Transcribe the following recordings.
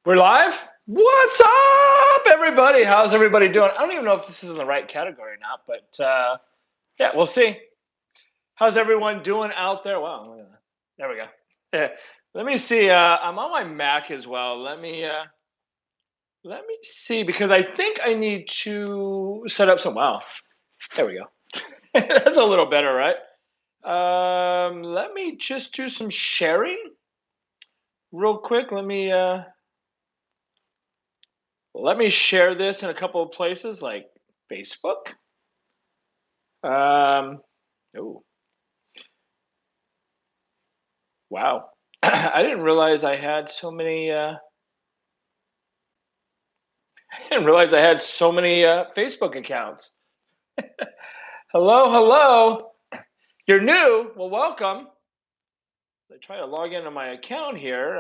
We're live? What's up, everybody? How's everybody doing? I don't even know if this is in the right category or not, but yeah, we'll see. How's everyone doing out there? Wow, look at that. There we go. Yeah. Let me see. I'm on my Mac as well. Let me see because I think I need to set up some. Wow, there we go. That's a little better, right? Let me just do some sharing real quick. Let me share this in a couple of places like Facebook. Oh, wow. I didn't realize I had so many. I didn't realize I had so many Facebook accounts. Hello, hello. You're new. Well, welcome. I try to log into my account here.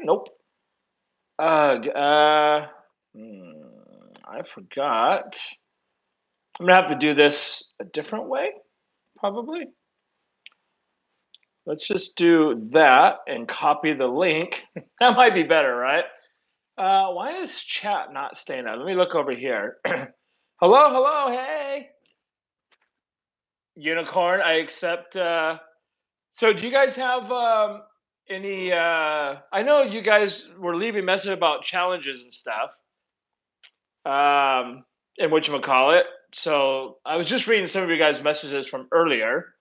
Nope. I forgot. I'm gonna have to do this a different way, probably. Let's just do that and copy the link. That might be better, right? Why is chat not staying up? Let me look over here. Hello, hello, hey. Unicorn, I accept. So do you guys have any, I know you guys were leaving message about challenges and stuff, and whatchamacallit. So I was just reading some of you guys' messages from earlier.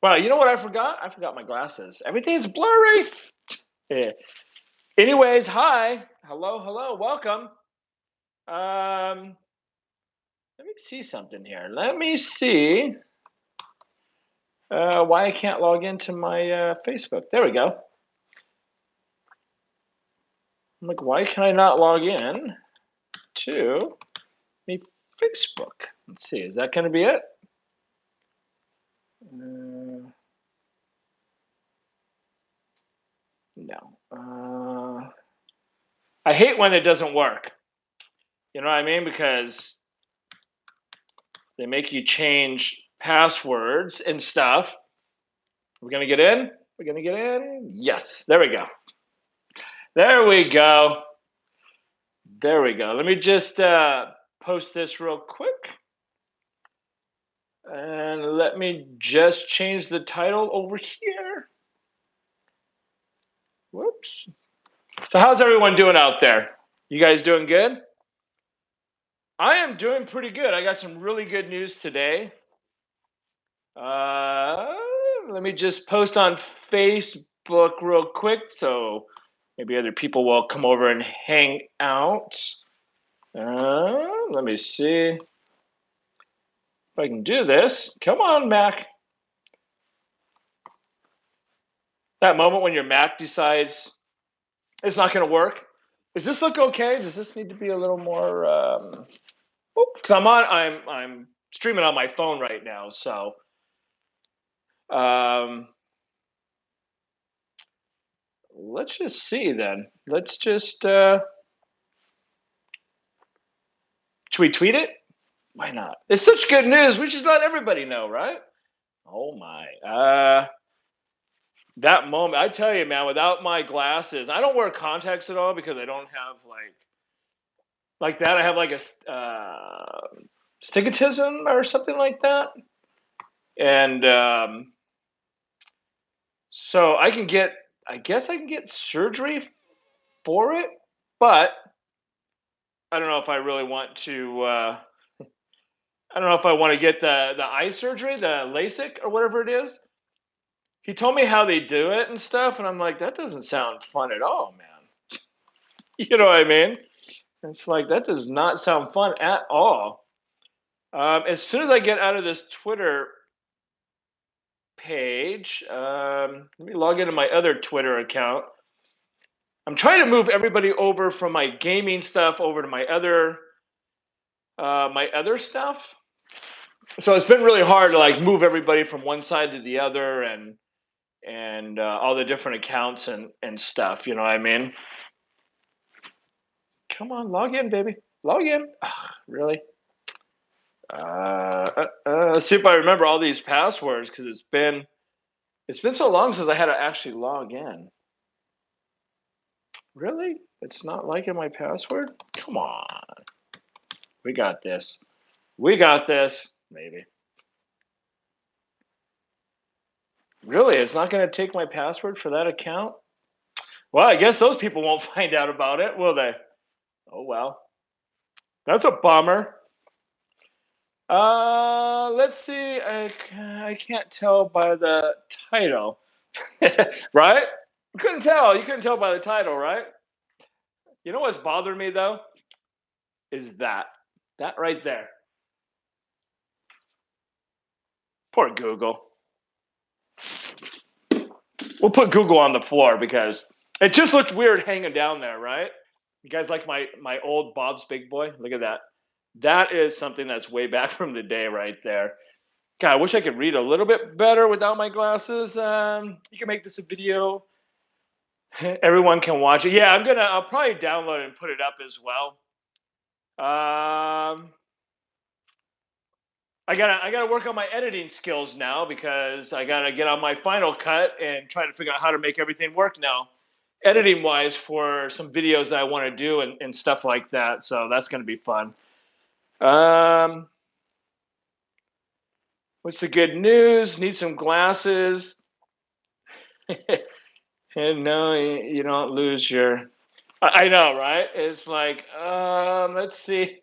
Wow, you know what I forgot? I forgot my glasses. Everything's blurry. Yeah. Anyways, hi. Hello, hello, welcome. Let me see something here. Let me see why I can't log into my Facebook. There we go. I'm like, why can I not log in to my Facebook? Let's see, is that going to be it? No. I hate when it doesn't work. You know what I mean? Because they make you change passwords and stuff. We're going to get in? We're going to get in? Yes. There we go. There we go. There we go. Let me just post this real quick. And let me just change the title over here. Whoops. So how's everyone doing out there? You guys doing good? I am doing pretty good. I got some really good news today. Let me just post on Facebook real quick so maybe other people will come over and hang out. Let me see if I can do this. Come on, Mac. That moment when your Mac decides it's not going to work. Does this look okay? Does this need to be a little more? Because I'm streaming on my phone right now, so let's just see then. Let's just should we tweet it? Why not? It's such good news. We should let everybody know, right? Oh my. That moment, I tell you, man, without my glasses, I don't wear contacts at all because I don't have like that. I have like a stigmatism or something like that, and so I guess I can get surgery for it, but I don't know if I really want to. I don't know if I want to get the eye surgery, the LASIK or whatever it is. He told me how they do it and stuff, and I'm like, that doesn't sound fun at all, man. You know what I mean? It's like that does not sound fun at all. As soon as I get out of this Twitter page, let me log into my other Twitter account. I'm trying to move everybody over from my gaming stuff over to my other stuff. So it's been really hard to like move everybody from one side to the other and all the different accounts and stuff. You know what I mean? Come on, log in, baby. Log in. Ugh, really? Let's see if I remember all these passwords because it's been so long since I had to actually log in. Really? It's not liking my password? Come on. We got this. We got this. Maybe. Really? It's not going to take my password for that account? Well, I guess those people won't find out about it, will they? Oh, well. That's a bummer. Let's see. I can't tell by the title. Right? You couldn't tell. You couldn't tell by the title, right? You know what's bothering me, though? Is that. That right there. Poor Google. We'll put Google on the floor because it just looked weird hanging down there, right? You guys like my old Bob's Big Boy? Look at that. That is something that's way back from the day right there. God, I wish I could read a little bit better without my glasses. You can make this a video. Everyone can watch it. Yeah, I'll probably download it and put it up as well. I gotta work on my editing skills now because I gotta get on my Final Cut and try to figure out how to make everything work now, editing wise for some videos that I want to do and stuff like that. So that's gonna be fun. Um, what's the good news? Need some glasses. And no, you don't lose your. I know, right? It's like, let's see.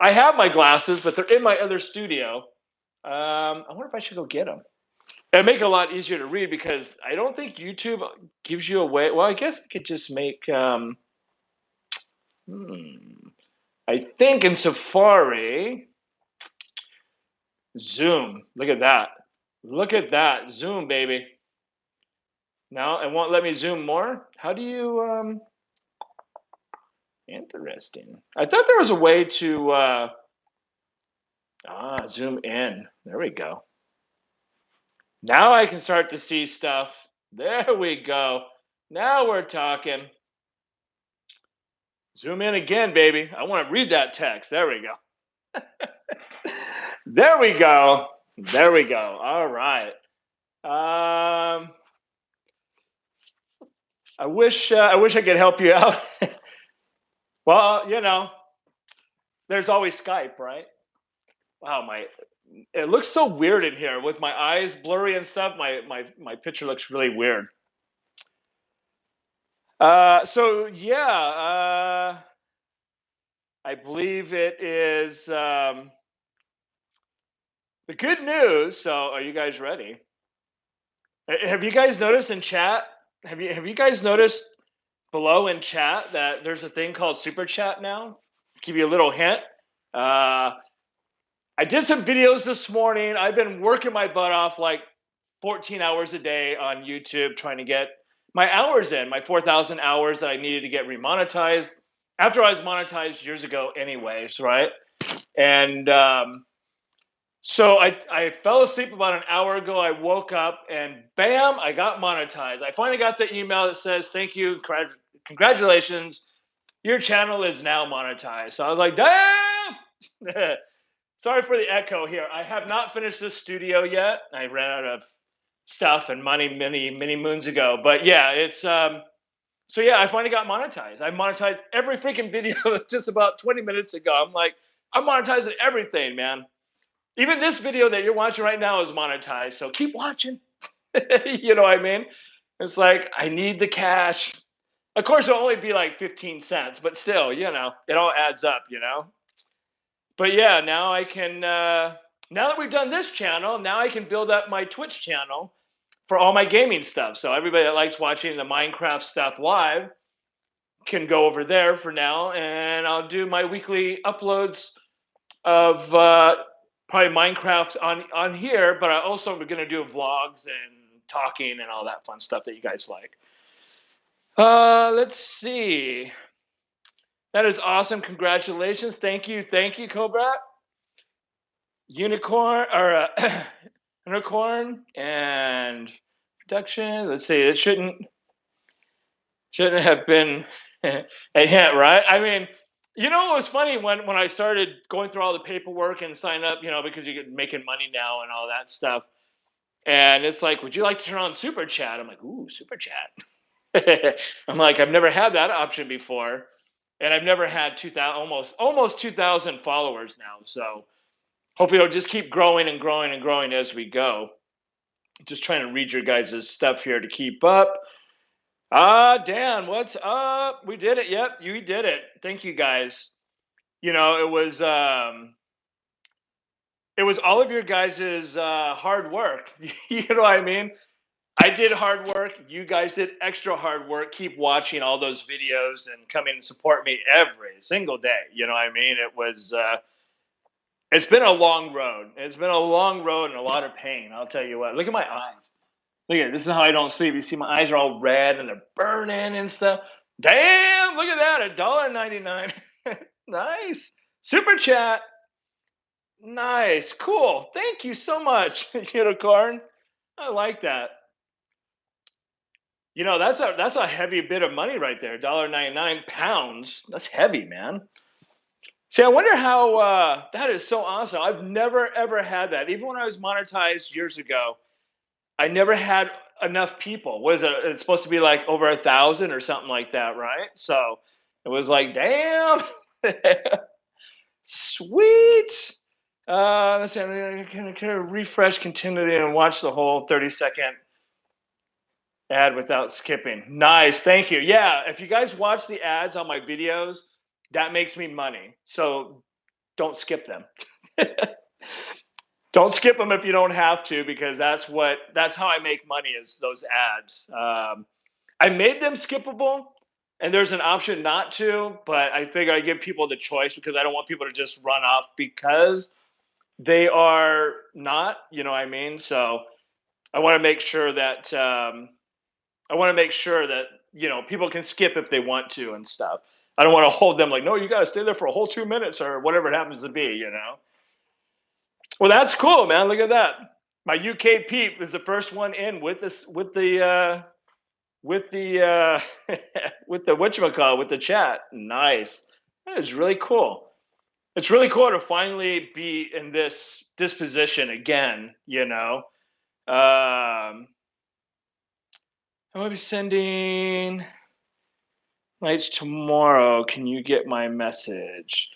I have my glasses, but they're in my other studio. I wonder if I should go get them. It'd make it a lot easier to read because I don't think YouTube gives you a way. Well, I guess I could just make. Hmm, I think in Safari, Zoom. Look at that. Look at that. Zoom, baby. Now it won't let me zoom more. How do you? Interesting. I thought there was a way to zoom in. There we go. Now I can start to see stuff. There we go. Now we're talking. Zoom in again, baby. I want to read that text. There we go. There we go. There we go. All right. I wish I could help you out. Well, there's always Skype, right? Wow, it looks so weird in here with my eyes blurry and stuff. My picture looks really weird. So yeah, I believe it is the good news. So, are you guys ready? Have you guys noticed in chat? Have you guys noticed below in chat that there's a thing called super chat now? Give you a little hint. Uh, I did some videos this morning. I've been working my butt off like 14 hours a day on YouTube trying to get my hours in, my 4,000 hours that I needed to get remonetized after I was monetized years ago, anyways, right? And so I fell asleep about an hour ago. I woke up and bam, I got monetized. I finally got the email that says, "Thank you, congratulations, your channel is now monetized." So I was like, damn. Sorry for the echo here. I have not finished this studio yet. I ran out of stuff and money many moons ago. But yeah, it's so yeah, I finally got monetized. I monetized every freaking video just about 20 minutes ago. I'm like, I'm monetizing everything, man. Even this video that you're watching right now is monetized. So keep watching. You know what I mean? It's like I need the cash. Of course, it'll only be like 15 cents, but still, it all adds up. But yeah, now I can. Now that we've done this channel, now I can build up my Twitch channel for all my gaming stuff. So everybody that likes watching the Minecraft stuff live can go over there for now, and I'll do my weekly uploads of probably Minecraft on here. But I also am going to do vlogs and talking and all that fun stuff that you guys like. Let's see. That is awesome. Congratulations. Thank you, Cobra. Unicorn or unicorn and production. Let's see. It shouldn't have been a hint, right? I mean, it was funny when I started going through all the paperwork and sign up, because you get making money now and all that stuff. And it's like, would you like to turn on super chat? I'm like, ooh, super chat. I'm like, I've never had that option before, and I've never had 2,000, almost 2,000 followers now. So hopefully it'll just keep growing and growing and growing as we go. Just trying to read your guys' stuff here to keep up. Dan, what's up? We did it. Yep, you did it. Thank you guys. You know, it was all of your guys' hard work. You know what I mean? I did hard work. You guys did extra hard work. Keep watching all those videos and come in and support me every single day. You know what I mean? It's been a long road. It's been a long road and a lot of pain. I'll tell you what. Look at my eyes. Look at this is how I don't sleep. You see my eyes are all red and they're burning and stuff. Damn, look at that. $1.99. Nice. Super chat. Nice. Cool. Thank you so much, Unicorn. I like that. You know, that's a heavy bit of money right there. £1.99. That's heavy, man. See, I wonder how that is so awesome. I've never ever had that. Even when I was monetized years ago, I never had enough people. What is it? It's supposed to be like over 1,000 or something like that, right? So it was like, damn, sweet. Let's see, I'm gonna refresh continually and watch the whole 30-second ad without skipping. Nice, thank you. Yeah, if you guys watch the ads on my videos, that makes me money. So don't skip them. Don't skip them if you don't have to, because that's how I make money is those ads. I made them skippable, and there's an option not to, but I figure I give people the choice because I don't want people to just run off because they are not. You know what I mean? So I want to make sure that people can skip if they want to and stuff. I don't want to hold them like, no, you got to stay there for a whole 2 minutes or whatever it happens to be. Well, that's cool, man. Look at that. My UK peep is the first one in with this with the with the whatchamacallit, with the chat. Nice. That is really cool. It's really cool to finally be in this position again. I will be sending lights tomorrow. Can you get my message?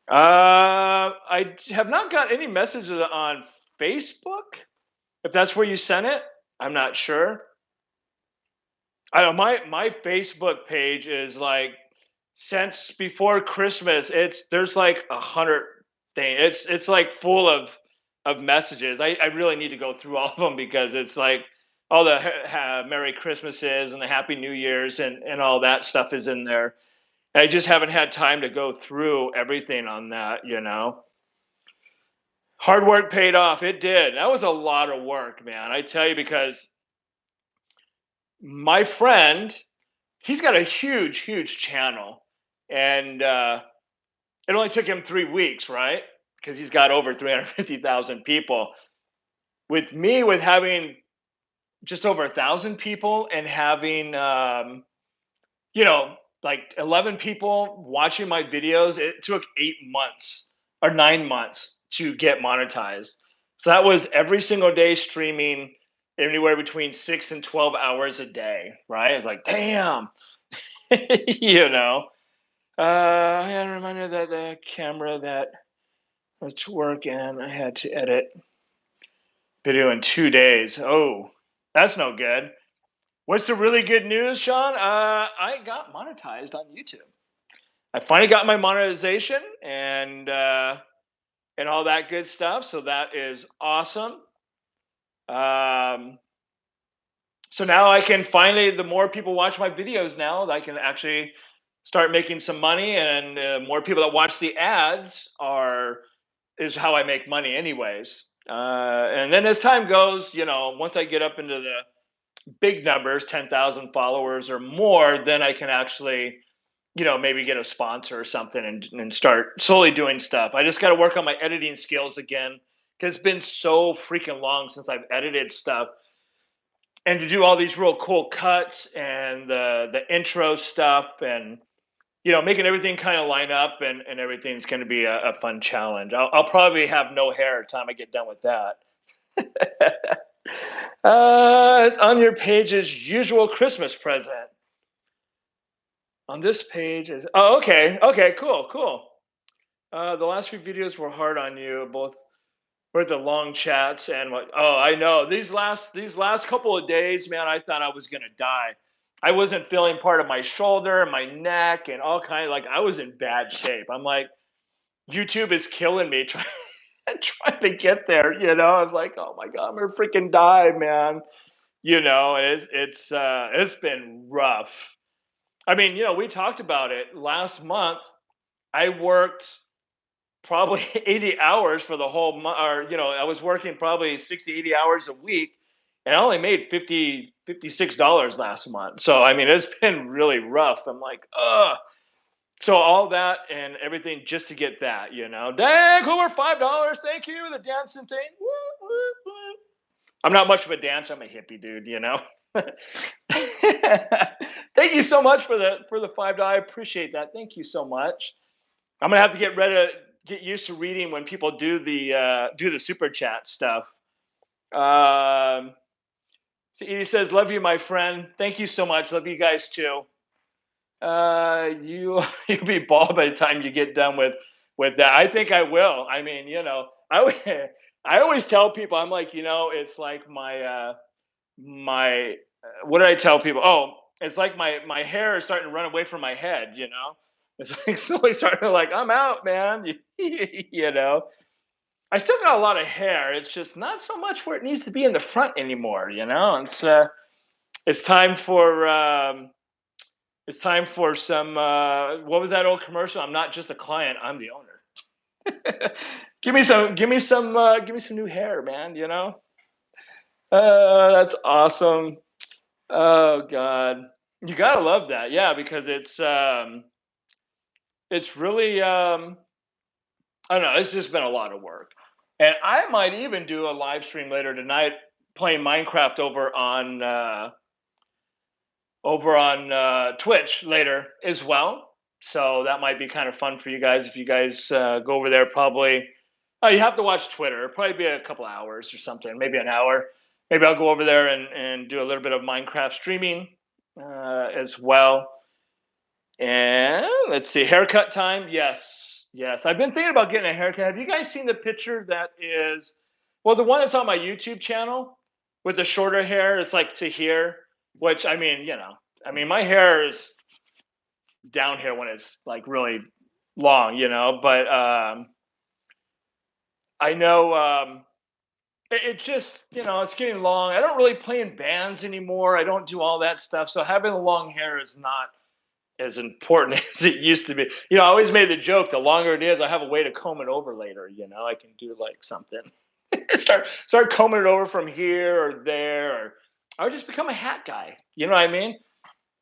I have not got any messages on Facebook. If that's where you sent it, I'm not sure. I don't. My Facebook page is like since before Christmas. There's like 100 things. It's like full of messages. I really need to go through all of them because it's like all the Merry Christmases and the Happy New Years and all that stuff is in there. I just haven't had time to go through everything on that. Hard work paid off. It did. That was a lot of work, man. I tell you, because my friend, he's got a huge, huge channel, and it only took him 3 weeks, right? Because he's got over 350,000 people. With me, with having just over 1,000 people and having like 11 people watching my videos, it took 8 months or 9 months to get monetized. So that was every single day streaming anywhere between 6 and 12 hours a day, right? It's like, damn, you know. I had a reminder that the camera that was to work and I had to edit video in 2 days. Oh, that's no good. What's the really good news, Sean? I got monetized on YouTube. I finally got my monetization and all that good stuff. So that is awesome. Um, so now I can finally, the more people watch my videos now, I can actually start making some money, and more people that watch the ads is how I make money, anyways. And then as time goes, once I get up into the big numbers, 10,000 followers or more, then I can actually maybe get a sponsor or something and start slowly doing stuff. I just got to work on my editing skills again because it's been so freaking long since I've edited stuff. And to do all these real cool cuts and the intro stuff and making everything kind of line up and everything's going to be a fun challenge. I'll probably have no hair by the time I get done with that. It's on your page's usual Christmas present. On this page is oh, okay, okay, cool, cool. The last few videos were hard on you, both for the long chats and what. Oh, I know these last couple of days, man. I thought I was gonna die. I wasn't feeling part of my shoulder, my neck, and all kind of like I was in bad shape. I'm like, YouTube is killing me trying to get there. I was like, oh my god, I'm gonna freaking die, man. And it's been rough. I mean, we talked about it last month. I worked probably 80 hours for the whole month, or I was working probably 60, 80 hours a week, and I only made 56 dollars last month. So I mean, it's been really rough. I'm like, ugh. So all that and everything just to get that. Dang, over $5. Thank you, the dancing thing. Woo, woo, woo. I'm not much of a dancer. I'm a hippie dude. Thank you so much for the $5. I appreciate that. Thank you so much. I'm gonna have to get used to reading when people do the super chat stuff. Um, so Edie says, "Love you, my friend. Thank you so much. Love you guys too. You you'll be bald by the time you get done with that. I think I will. I mean, I always tell people I'm like, it's like my what did I tell people? Oh, it's like my hair is starting to run away from my head. It's like slowly starting to like I'm out, man. you know. I still got a lot of hair. It's just not so much where it needs to be in the front anymore. It's time for some. What was that old commercial? I'm not just a client. I'm the owner. Give me some new hair, man. That's awesome. Oh God, you gotta love that, yeah, because it's really I don't know. It's just been a lot of work, and I might even do a live stream later tonight playing Minecraft over on Twitch later as well. So that might be kind of fun for you guys if you guys go over there. Probably, oh, you have to watch Twitter. It'll probably be a couple hours or something, maybe an hour. Maybe I'll go over there and do a little bit of Minecraft streaming as well. And let's see, haircut time. Yes, yes. I've been thinking about getting a haircut. Have you guys seen the picture that is, well, the one that's on my YouTube channel with the shorter hair? It's like to here, which I mean, my hair is down here when it's like really long. But I know it just, it's getting long. I don't really play in bands anymore. I don't do all that stuff. So having the long hair is not as important as it used to be. I always made the joke: the longer it is, I have a way to comb it over later. I can do like something, start combing it over from here or there, or I would just become a hat guy. You know what I mean?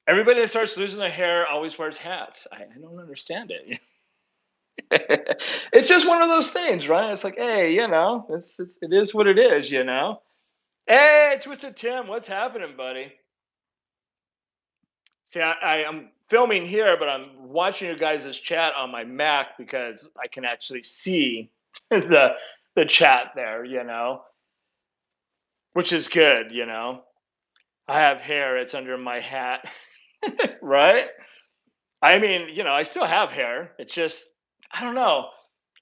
Everybody that starts losing their hair always wears hats. I don't understand it. It's just one of those things, right? It's like, hey, it is what it is. Hey, Twisted Tim, what's happening, buddy? See, I am filming here, but I'm watching you guys' chat on my Mac because I can actually see the chat there, which is good. I have hair, it's under my hat, right? I mean, I still have hair. It's just, I don't know.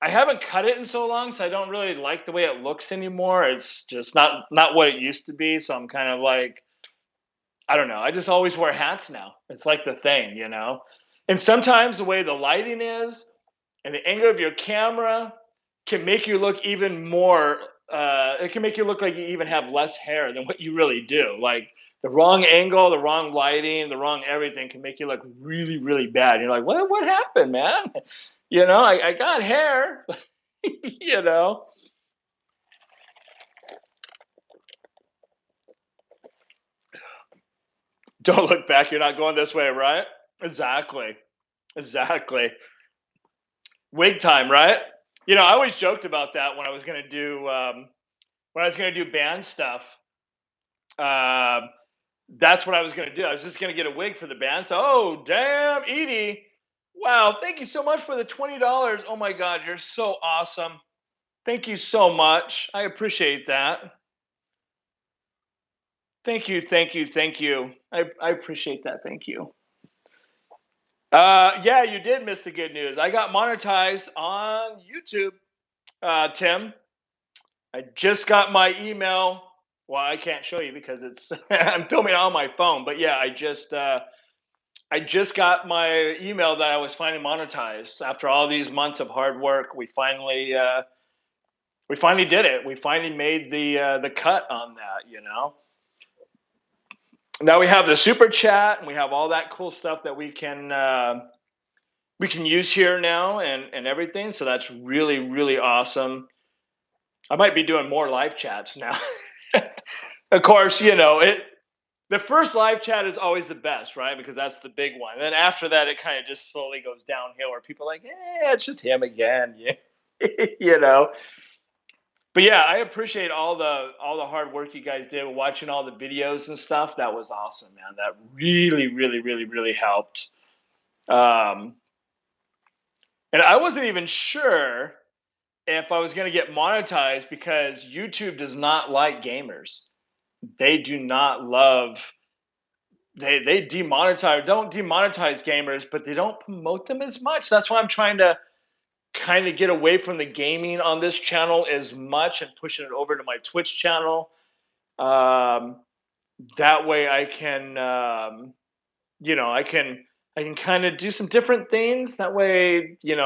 I haven't cut it in so long, so I don't really like the way it looks anymore. It's just not what it used to be. So I'm kind of like, I don't know. I just always wear hats now. It's like the thing. And sometimes the way the lighting is and the angle of your camera can make you look even more. It can make you look like you even have less hair than what you really do. Like the wrong angle, the wrong lighting, the wrong everything can make you look really, really bad. You're like, what happened, man? I got hair. you know. Don't look back. You're not going this way, right? Exactly. Exactly. Wig time, right? I always joked about that when I was gonna do band stuff. Um, that's what I was gonna do. I was just gonna get a wig for the band. So, oh damn, Edie! Wow, thank you so much for the $20. Oh my God, you're so awesome. Thank you so much. I appreciate that. Thank you, thank you, thank you. I appreciate that. Thank you. Yeah, you did miss the good news. I got monetized on YouTube, Tim. I just got my email. Well, I can't show you because it's I'm filming on my phone. But yeah, I just got my email that I was finally monetized after all these months of hard work. We finally did it. We finally made the cut on that. Now we have the super chat and we have all that cool stuff that we can use here now and everything. So that's really really awesome. I might be doing more live chats now. Of course, it. The first live chat is always the best, right? Because that's the big one. And then after that, it kind of just slowly goes downhill, where people are like, it's just him again, yeah, you know. But yeah, I appreciate all the hard work you guys did watching all the videos and stuff. That was awesome, man. That really, really, really, really helped. Um, and I wasn't even sure if I was going to get monetized because YouTube does not like gamers. They do not love. They demonetize don't demonetize gamers, but they don't promote them as much. That's why I'm trying to kind of get away from the gaming on this channel as much and pushing it over to my Twitch channel. Um, that way I can I can kind of do some different things. That way, you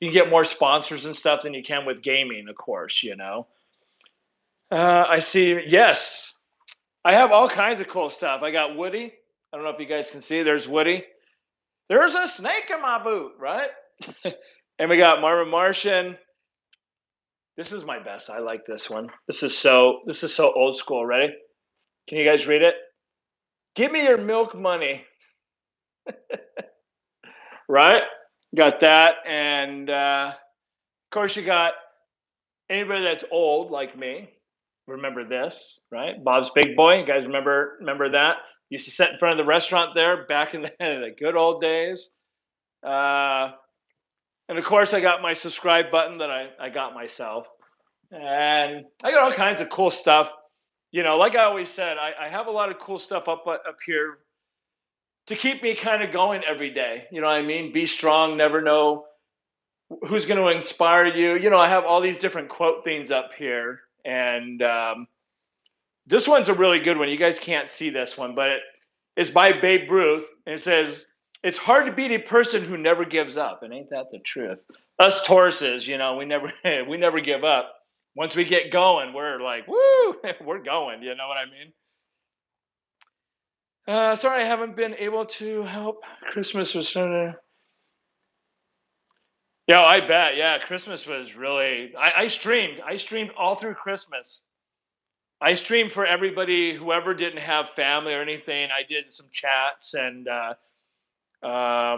can get more sponsors and stuff than you can with gaming, of course. I see. Yes, I have all kinds of cool stuff. I got Woody. I don't know if you guys can see. There's Woody. There's a snake in my boot, right? And we got Marvin Martian. This is my best. I like this one. This is so old school. Ready? Can you guys read it? Give me your milk money, right? Got that, and of course you got anybody that's old like me. Remember this, right? Bob's Big Boy. You guys remember that? Used to sit in front of the restaurant there back in the good old days. Uh, and of course, I got my subscribe button that I got myself. And I got all kinds of cool stuff. Like I always said, I have a lot of cool stuff up here to keep me kind of going every day. You know what I mean? Be strong, never know who's going to inspire you. I have all these different quote things up here. And this one's a really good one. You guys can't see this one, but it's by Babe Ruth. And it says, it's hard to beat a person who never gives up. And ain't that the truth? Us Tauruses, we never we never give up. Once we get going, we're like, woo, we're going. You know what I mean? Sorry, I haven't been able to help. Christmas was yeah, I bet. Yeah, Christmas was really. I streamed. I streamed all through Christmas. I streamed for everybody, whoever didn't have family or anything. I did some chats and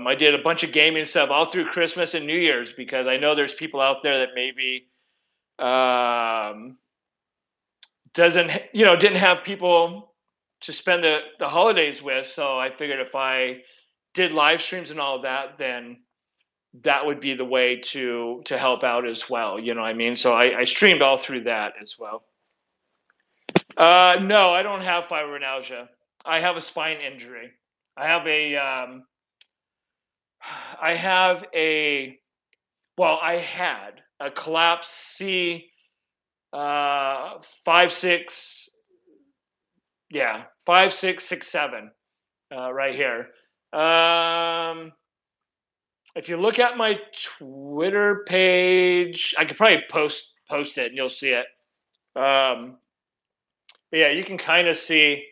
I did a bunch of gaming stuff all through Christmas and New Year's because I know there's people out there that maybe um, doesn't didn't have people to spend the holidays with. So I figured if I did live streams and all of that, then that would be the way to help out as well. You know what I mean? So I streamed all through that as well. No, I don't have fibromyalgia. I have a spine injury. I have a I have a well, I had a collapse C 5 6 yeah 5 6 6 7 right here. Um, if you look at my Twitter page, I could probably post it and you'll see it. Um, but yeah, you can kind of see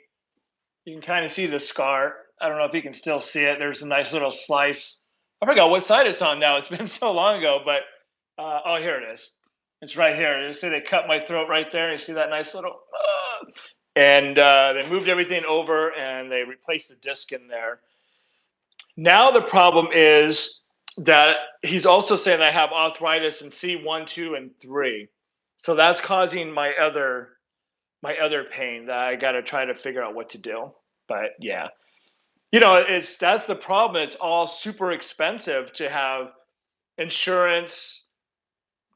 the scar. I don't know if you can still see it. There's a nice little slice. I forgot what side it's on now. It's been so long ago, but oh, here it is. It's right here. You see they cut my throat right there. You see that nice little, and they moved everything over and they replaced the disc in there. Now the problem is that he's also saying I have arthritis in C1, 2, and 3. So that's causing my other pain that I got to try to figure out what to do. But yeah, that's the problem. It's all super expensive to have insurance,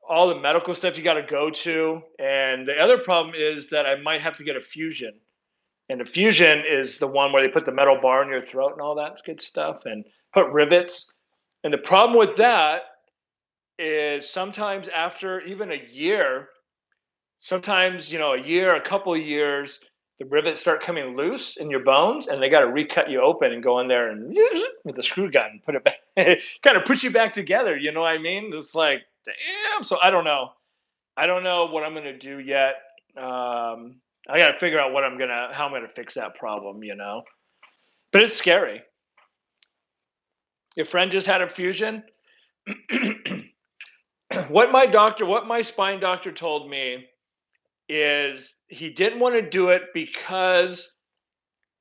all the medical stuff you got to go to, and the other problem is that I might have to get a fusion. And the fusion is the one where they put the metal bar in your throat and all that good stuff and put rivets. And the problem with that is sometimes after even a year, sometimes, a year, a couple of years, the rivets start coming loose in your bones and they got to recut you open and go in there and with a screw gun and put it back, kind of put you back together. You know what I mean? It's like, damn. So I don't know. I don't know what I'm going to do yet. I got to figure out how I'm going to fix that problem. But it's scary. Your friend just had a fusion. What my spine doctor told me is he didn't want to do it because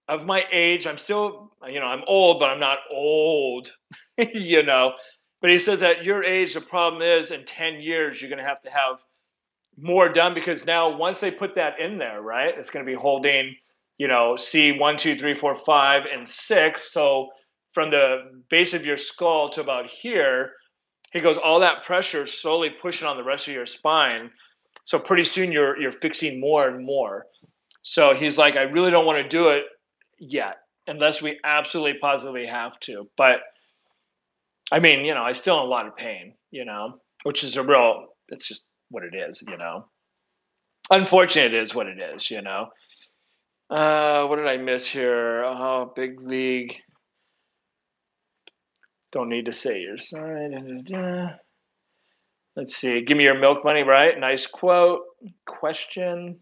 of my age. I'm still, I'm old, but I'm not old, you know. But he says at your age, the problem is in 10 years, you're going to have more done because now once they put that in there, right, it's going to be holding, C1, 2, 3, 4, 5, and 6. So from the base of your skull to about here, he goes, all that pressure is slowly pushing on the rest of your spine. So pretty soon you're fixing more and more. So he's like, I really don't want to do it yet, unless we absolutely positively have to. But I mean, I still in a lot of pain, which is it's just what it is. Unfortunate it is what it is. What did I miss here? Oh, big league. Don't need to say yours. All right. Let's see. Give me your milk money, right? Nice quote. Question.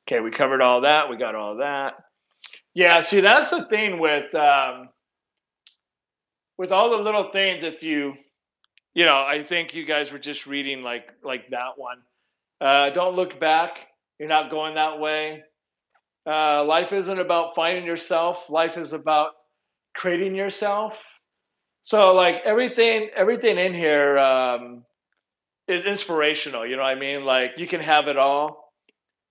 Okay, we covered all that. We got all that. Yeah, see, that's the thing with all the little things. If I think you guys were just reading like that one. Don't look back. You're not going that way. Life isn't about finding yourself. Life is about creating yourself. So like everything in here is inspirational. You know what I mean? Like you can have it all.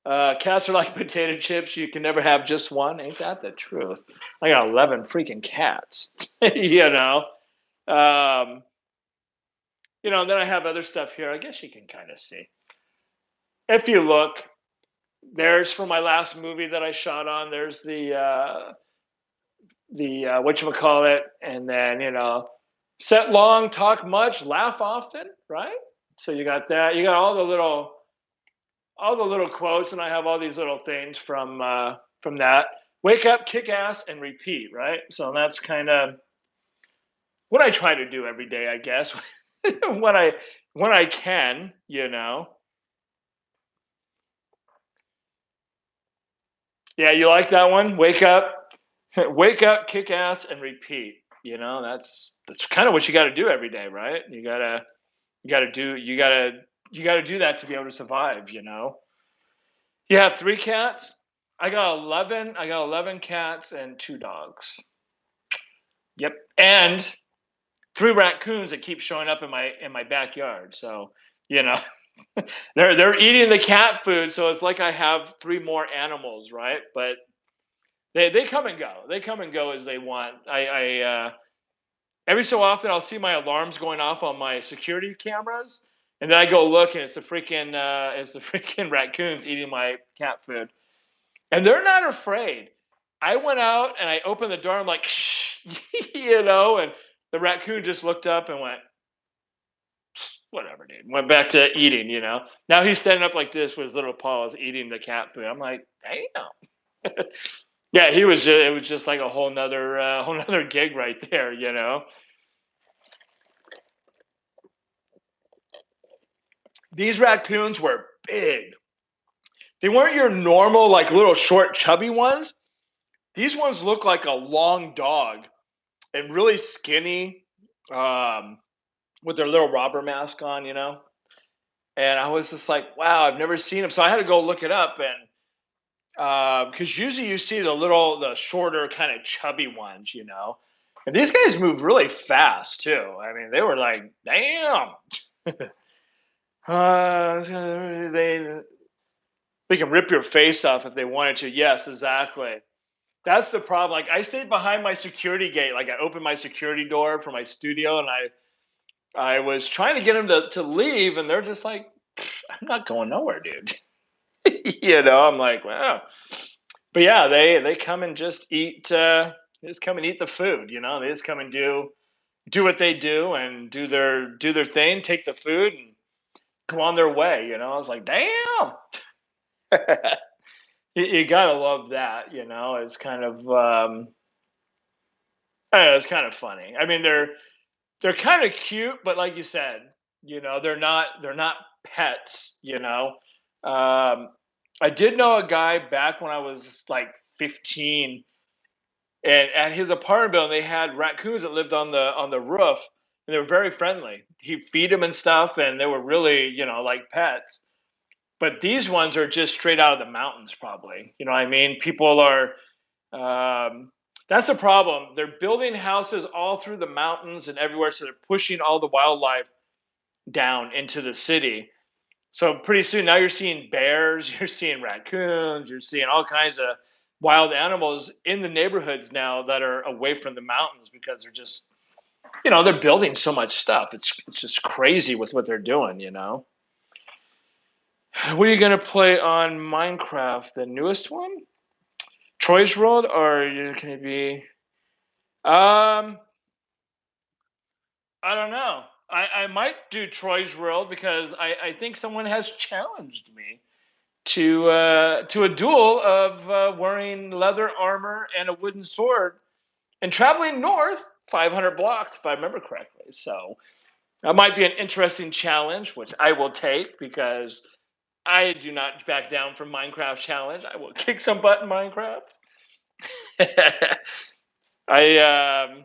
Cats are like potato chips. You can never have just one. Ain't that the truth? I got 11 freaking cats. you know. Um, and then I have other stuff here. I guess you can kind of see. If you look, there's from my last movie that I shot on. There's the whatchamacallit, and then set long, talk much, laugh often, right? So you got that. You got all the little quotes, and I have all these little things from that. Wake up, kick ass, and repeat, right? So that's kind of what I try to do every day, I guess, when I can. Yeah, you like that one? Wake up, wake up, kick ass, and repeat. That's kind of what you got to do every day, right? You gotta do that to be able to survive. You have 3 cats. I got 11. I got 11 cats and 2 dogs. Yep, and 3 raccoons that keep showing up in my backyard. So you know they're eating the cat food. So it's like I have 3 more animals, right? But they come and go. They come and go as they want. Every so often I'll see my alarms going off on my security cameras, and then I go look, and it's the freaking raccoons eating my cat food, and they're not afraid. I went out and I opened the door. I'm like, shh, and the raccoon just looked up and went, whatever, dude. Went back to eating. Now he's standing up like this with his little paws eating the cat food. I'm like, damn. Yeah, it was just like a whole nother gig right there. These raccoons were big. They weren't your normal, like little short, chubby ones. These ones look like a long dog and really skinny, um, with their little robber mask on. And I was just like, wow, I've never seen them. So I had to go look it up, and because usually you see the shorter, kind of chubby ones. And these guys move really fast too. I mean, they were like, damn. They can rip your face off if they wanted to. Yes, exactly. That's the problem. Like I stayed behind my security gate. Like I opened my security door for my studio, and I was trying to get them to leave, and they're just like, I'm not going nowhere, dude. I'm like, wow. But yeah, they come and just eat. They just come and eat the food. They just come and do what they do and do their thing. Take the food and go on their way. I was like, damn. You gotta love that. It's kind of I don't know, it's kind of funny. I mean, they're kind of cute, but like you said, they're not pets. I did know a guy back when I was like 15, and at his apartment building, they had raccoons that lived on the roof, and they were very friendly. He'd feed them and stuff, and they were really, like pets. But these ones are just straight out of the mountains, probably. You know what I mean? People are. That's a problem. They're building houses all through the mountains and everywhere, so they're pushing all the wildlife down into the city. So pretty soon now you're seeing bears, you're seeing raccoons, you're seeing all kinds of wild animals in the neighborhoods now that are away from the mountains because they're just, they're building so much stuff. It's just crazy with what they're doing. What are you gonna play on Minecraft? The newest one, Troy's World, or can it be? Um, I don't know. I might do Troy's World because I think someone has challenged me to a duel of wearing leather armor and a wooden sword and traveling north 500 blocks, if I remember correctly. So that might be an interesting challenge, which I will take because I do not back down from Minecraft challenge. I will kick some butt in Minecraft. I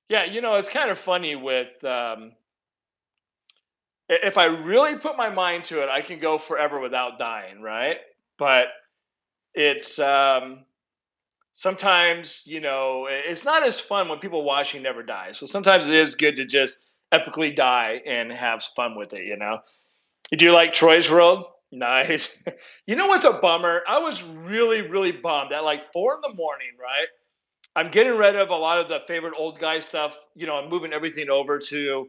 Yeah, it's kind of funny with if I really put my mind to it, I can go forever without dying, right? But it's sometimes it's not as fun when people watching never die. So sometimes it is good to just epically die and have fun with it. You do like Troy's World? Nice. You know what's a bummer? I was really, really bummed at like 4 in the morning, right? I'm getting rid of a lot of the favorite old guy stuff. I'm moving everything over to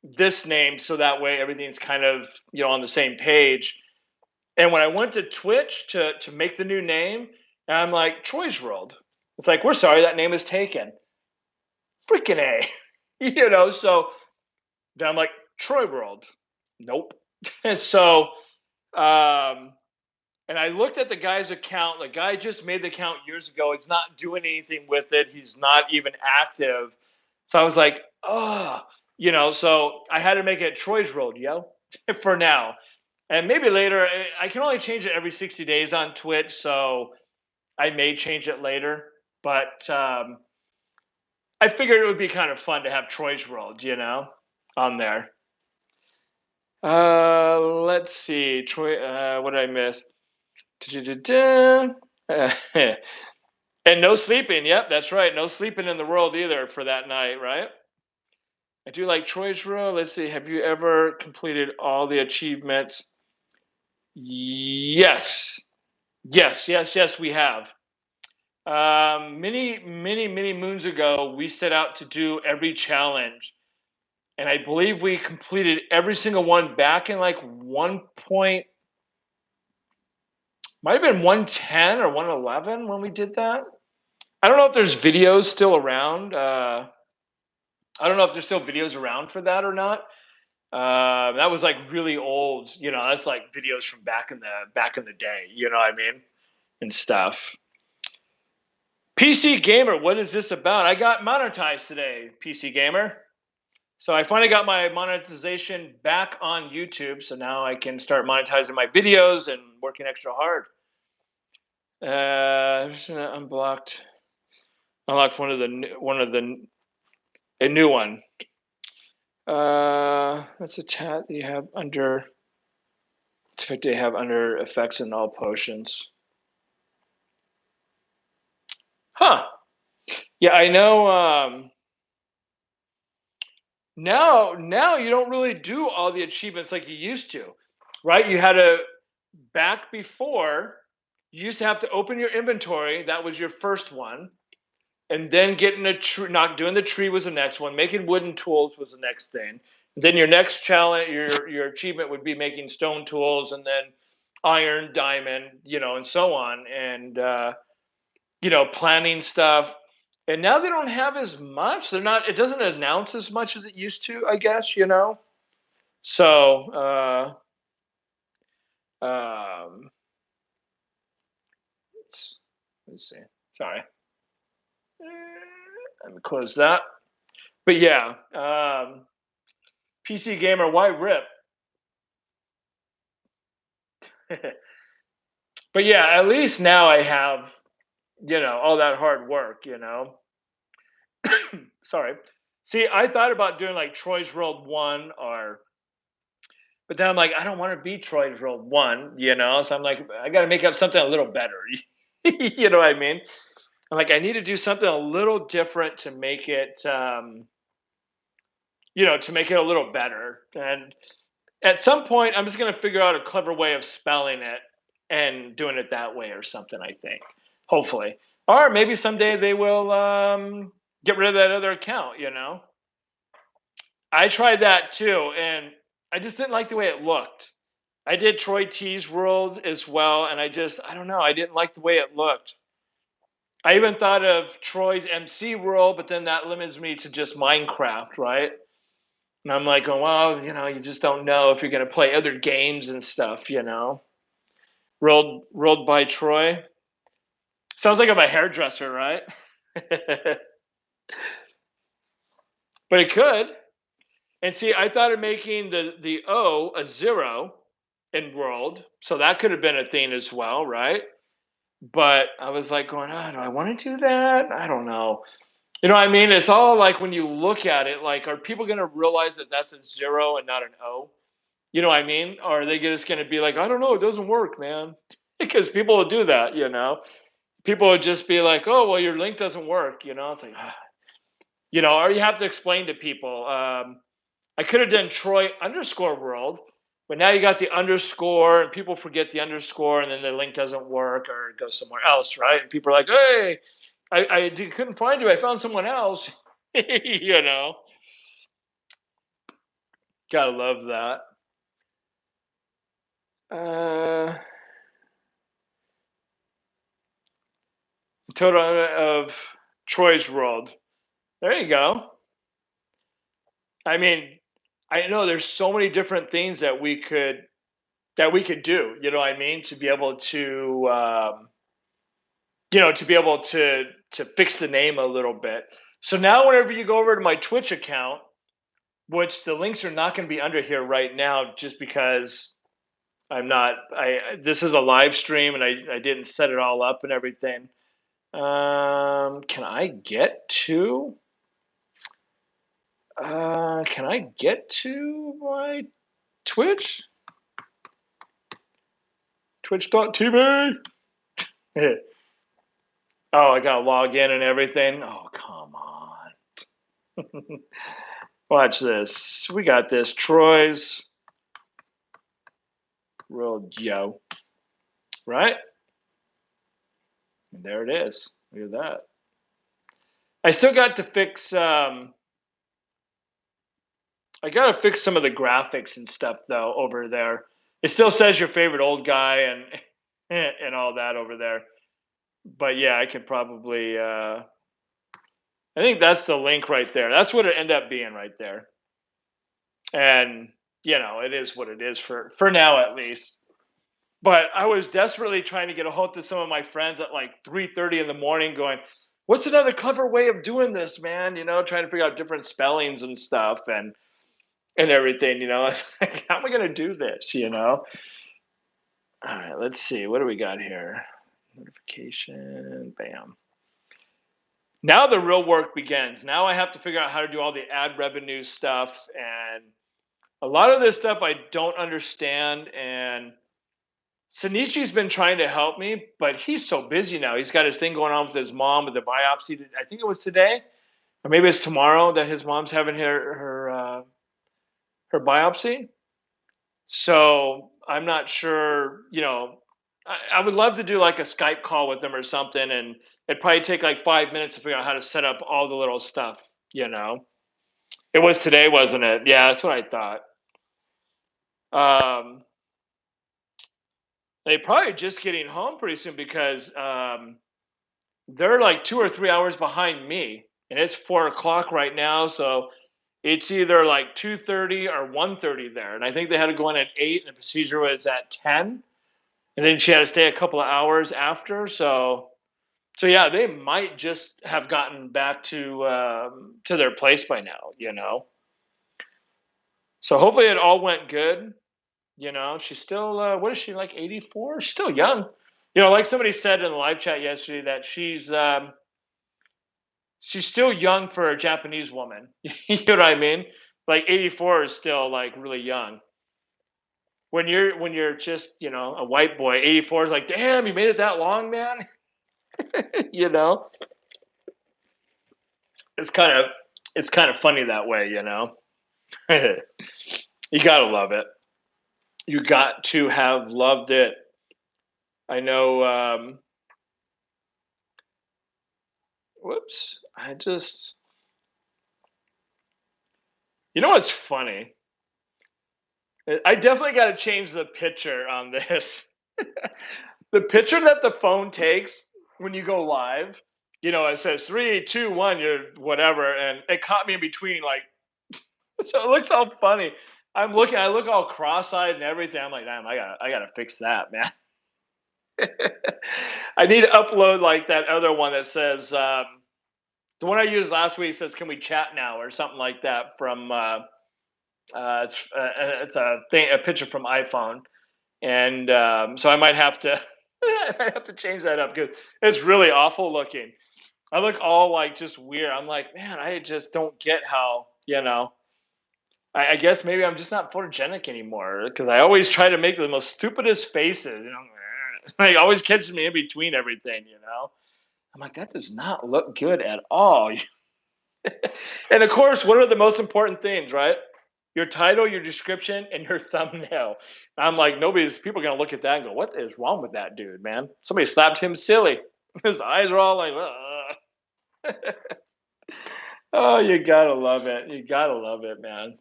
this name so that way everything's kind of on the same page. And when I went to Twitch to make the new name, and I'm like, Troy's World. It's like, we're sorry, that name is taken. Freaking A. So then I'm like, Troy World. Nope. And so and I looked at the guy's account. The guy just made the account years ago. He's not doing anything with it. He's not even active. So I was like, oh, so I had to make it Troy's World, for now. And maybe later, I can only change it every 60 days on Twitch. So I may change it later. But I figured it would be kind of fun to have Troy's World, on there. Let's see. Troy, what did I miss? And no sleeping. Yep, that's right. No sleeping in the world either for that night, right? I do like Troy's World. Let's see. Have you ever completed all the achievements? Yes. Yes, yes, yes, we have. Many, many, many moons ago, we set out to do every challenge. And I believe we completed every single one back in like 1 point, might have been 110 or 111 when we did that. I don't know if there's videos still around. I don't know if there's still videos around for that or not. That was like really old. That's like videos from back in the day. You know what I mean, and stuff. PC Gamer, what is this about? I got monetized today, PC Gamer. So I finally got my monetization back on YouTube. So now I can start monetizing my videos and working extra hard. I'm just gonna unlocked a new one. That's a tat that you have under. It's what they have under effects in all potions. Huh. Yeah, I know. Now you don't really do all the achievements like you used to, right? You had to back before. You used to have to open your inventory. That was your first one, and then getting a tree. Not doing the tree was the next one. Making wooden tools was the next thing. Then your next challenge, your achievement would be making stone tools, and then iron, diamond, and so on, and planning stuff. And now they don't have as much. They're not. It doesn't announce as much as it used to, I guess. So, um, let's see. Sorry, let me close that. But yeah, PC gamer, why rip? But yeah, at least now I have all that hard work. Sorry. See, I thought about doing like Troy's World 1 but then I'm like, I don't want to be Troy's World 1, So I'm like, I got to make up something a little better. You know what I mean? I'm like, I need to do something a little different to make it, to make it a little better. And at some point, I'm just going to figure out a clever way of spelling it and doing it that way or something, I think. Hopefully. Or maybe someday they will get rid of that other account. I tried that too, and I just didn't like the way it looked. I did Troy T's World as well, and I don't know, I didn't like the way it looked. I even thought of Troy's MC World, but then that limits me to just Minecraft, right? And I'm like, oh, well, you just don't know if you're going to play other games and stuff. World by Troy. Sounds like I'm a hairdresser, right? But it could. And see, I thought of making the O a 0 in world, so that could have been a thing as well, right? But I was like going, oh, do I want to do that? I don't know. You know what I mean? It's all like when you look at it, like, are people going to realize that that's a 0 and not an O? You know what I mean? Or are they just going to be like, I don't know, it doesn't work, man? Because people will do that. People would just be like, oh, well, your link doesn't work. It's like, or you have to explain to people. I could have done Troy underscore world, but now you got the underscore, and people forget the underscore, and then the link doesn't work or it goes somewhere else, right? And people are like, hey, couldn't find you. I found someone else. you know, Gotta love that. Uh, Total of Troy's world. There you go. I mean, I know there's so many different things that we could do. You know what I mean? To be able to fix the name a little bit. So now, whenever you go over to my Twitch account, which the links are not going to be under here right now, just because I'm not. This is a live stream, and I didn't set it all up and everything. Can I get to? Can I get to my Twitch? Twitch.tv. Oh, I gotta log in and everything. Oh, come on. Watch this. We got this. Troy's World Yo. Right? And there it is. Look at that. I still got to fix I gotta fix some of the graphics and stuff though over there. It still says your favorite old guy and and all that over there. But yeah, I could probably I think that's the link right there. That's what it ended up being right there. And it is what it is for now at least. But I was desperately trying to get a hold of some of my friends at like 3:30 in the morning, going, "What's another clever way of doing this, man?" Trying to figure out different spellings and stuff and everything. Like, how am I going to do this? All right, let's see. What do we got here? Notification. Bam. Now the real work begins. Now I have to figure out how to do all the ad revenue stuff, and a lot of this stuff I don't understand. And Sanichi's been trying to help me, but he's so busy now. He's got his thing going on with his mom with the biopsy. I think it was today, or maybe it's tomorrow that his mom's having her biopsy. So I'm not sure. I would love to do like a Skype call with them or something, and it'd probably take like 5 minutes to figure out how to set up all the little stuff. It was today, wasn't it? Yeah, that's what I thought. Um, They probably just getting home pretty soon because they're like 2 or 3 hours behind me, and it's 4 o'clock right now. So it's either like 2:30 or 1:30 there, and I think they had to go in at 8, and the procedure was at 10, and then she had to stay a couple of hours after. So yeah, they might just have gotten back to their place by now. So hopefully it all went good. She's still what is she, like 84? She's still young. Like somebody said in the live chat yesterday that she's still young for a Japanese woman. You know what I mean? Like 84 is still like really young. When you're just a white boy, 84 is like, damn, you made it that long, man. you know, it's kind of it's kind of funny that way. You gotta love it. You got to have loved it. I know. Whoops. You know what's funny? I definitely got to change the picture on this. The picture that the phone takes when you go live, it says 3, 2, 1, you're whatever, and it caught me in between, like, so it looks all funny. I look all cross-eyed and everything. I'm like, damn, I gotta fix that, man. I need to upload like that other one that says, the one I used last week says, "Can we chat now?" or something like that from it's a picture from iPhone, and so I might have to I might have to change that up because it's really awful looking. I look all like just weird. I'm like, man, I just don't get how I guess maybe I'm just not photogenic anymore because I always try to make the most stupidest faces. Like always catches me in between everything. I'm like, that does not look good at all. And of course, what are the most important things, right? Your title, your description, and your thumbnail. I'm like, people are gonna look at that and go, "What is wrong with that dude, man? Somebody slapped him silly." His eyes are all like, ugh. Oh, you gotta love it. You gotta love it, man.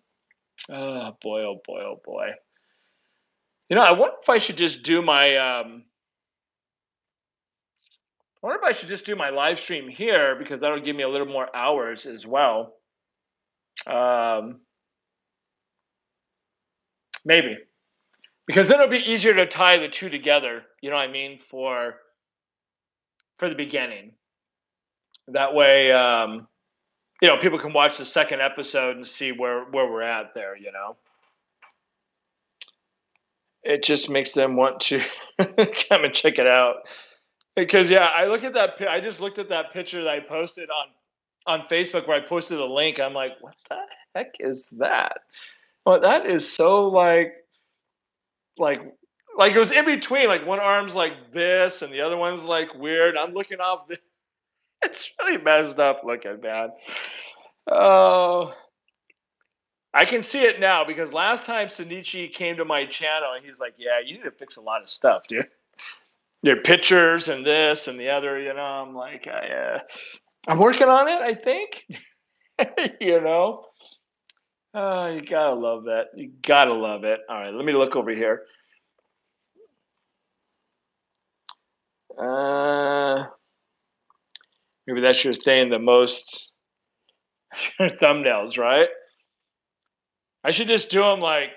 Oh boy, oh boy, oh boy. I wonder if I should just do my I wonder if I should just do my live stream here because that'll give me a little more hours as well. Um, maybe. Because then it'll be easier to tie the two together, you know what I mean, for the beginning. That way, people can watch the second episode and see where we're at there. It just makes them want to come and check it out. Because yeah, I just looked at that picture that I posted on Facebook where I posted a link. I'm like, what the heck is that? Well, that is so like it was in between. Like one arm's like this and the other one's like weird. I'm looking off the It's really messed up looking, man. Oh, I can see it now because last time Sunichi came to my channel and he's like, "Yeah, you need to fix a lot of stuff, dude. Your pictures and this and the other." I'm like, I'm working on it. I think. you know. Oh, you gotta love that. You gotta love it. All right, let me look over here. Uh, maybe that's your thing. The most thumbnails, right? I should just do them like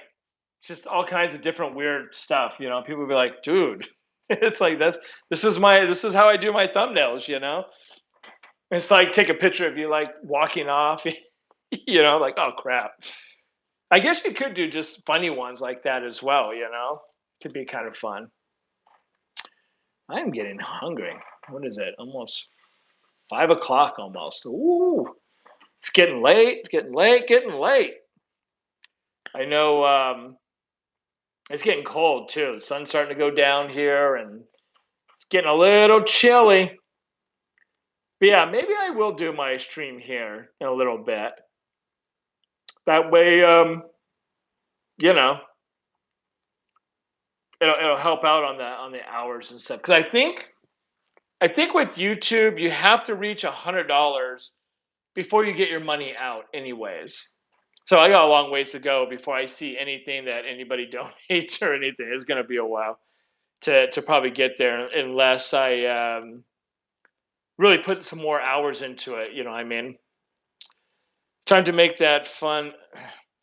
just all kinds of different weird stuff. People would be like, "Dude, it's like this is how I do my thumbnails." It's like take a picture of you like walking off, like, oh crap. I guess you could do just funny ones like that as well. Could be kind of fun. I am getting hungry. What is it? Almost 5 o'clock almost. Ooh, it's getting late. It's getting late. Getting late. I know. It's getting cold too. The sun's starting to go down here, and it's getting a little chilly. But yeah, maybe I will do my stream here in a little bit. That way, you know, it'll help out on the hours and stuff. Because I think with YouTube you have to reach $100 before you get your money out, anyways. So I got a long ways to go before I see anything that anybody donates or anything. It's gonna be a while. to probably get there unless I really put some more hours into it. You know what I mean? Time to make that fun,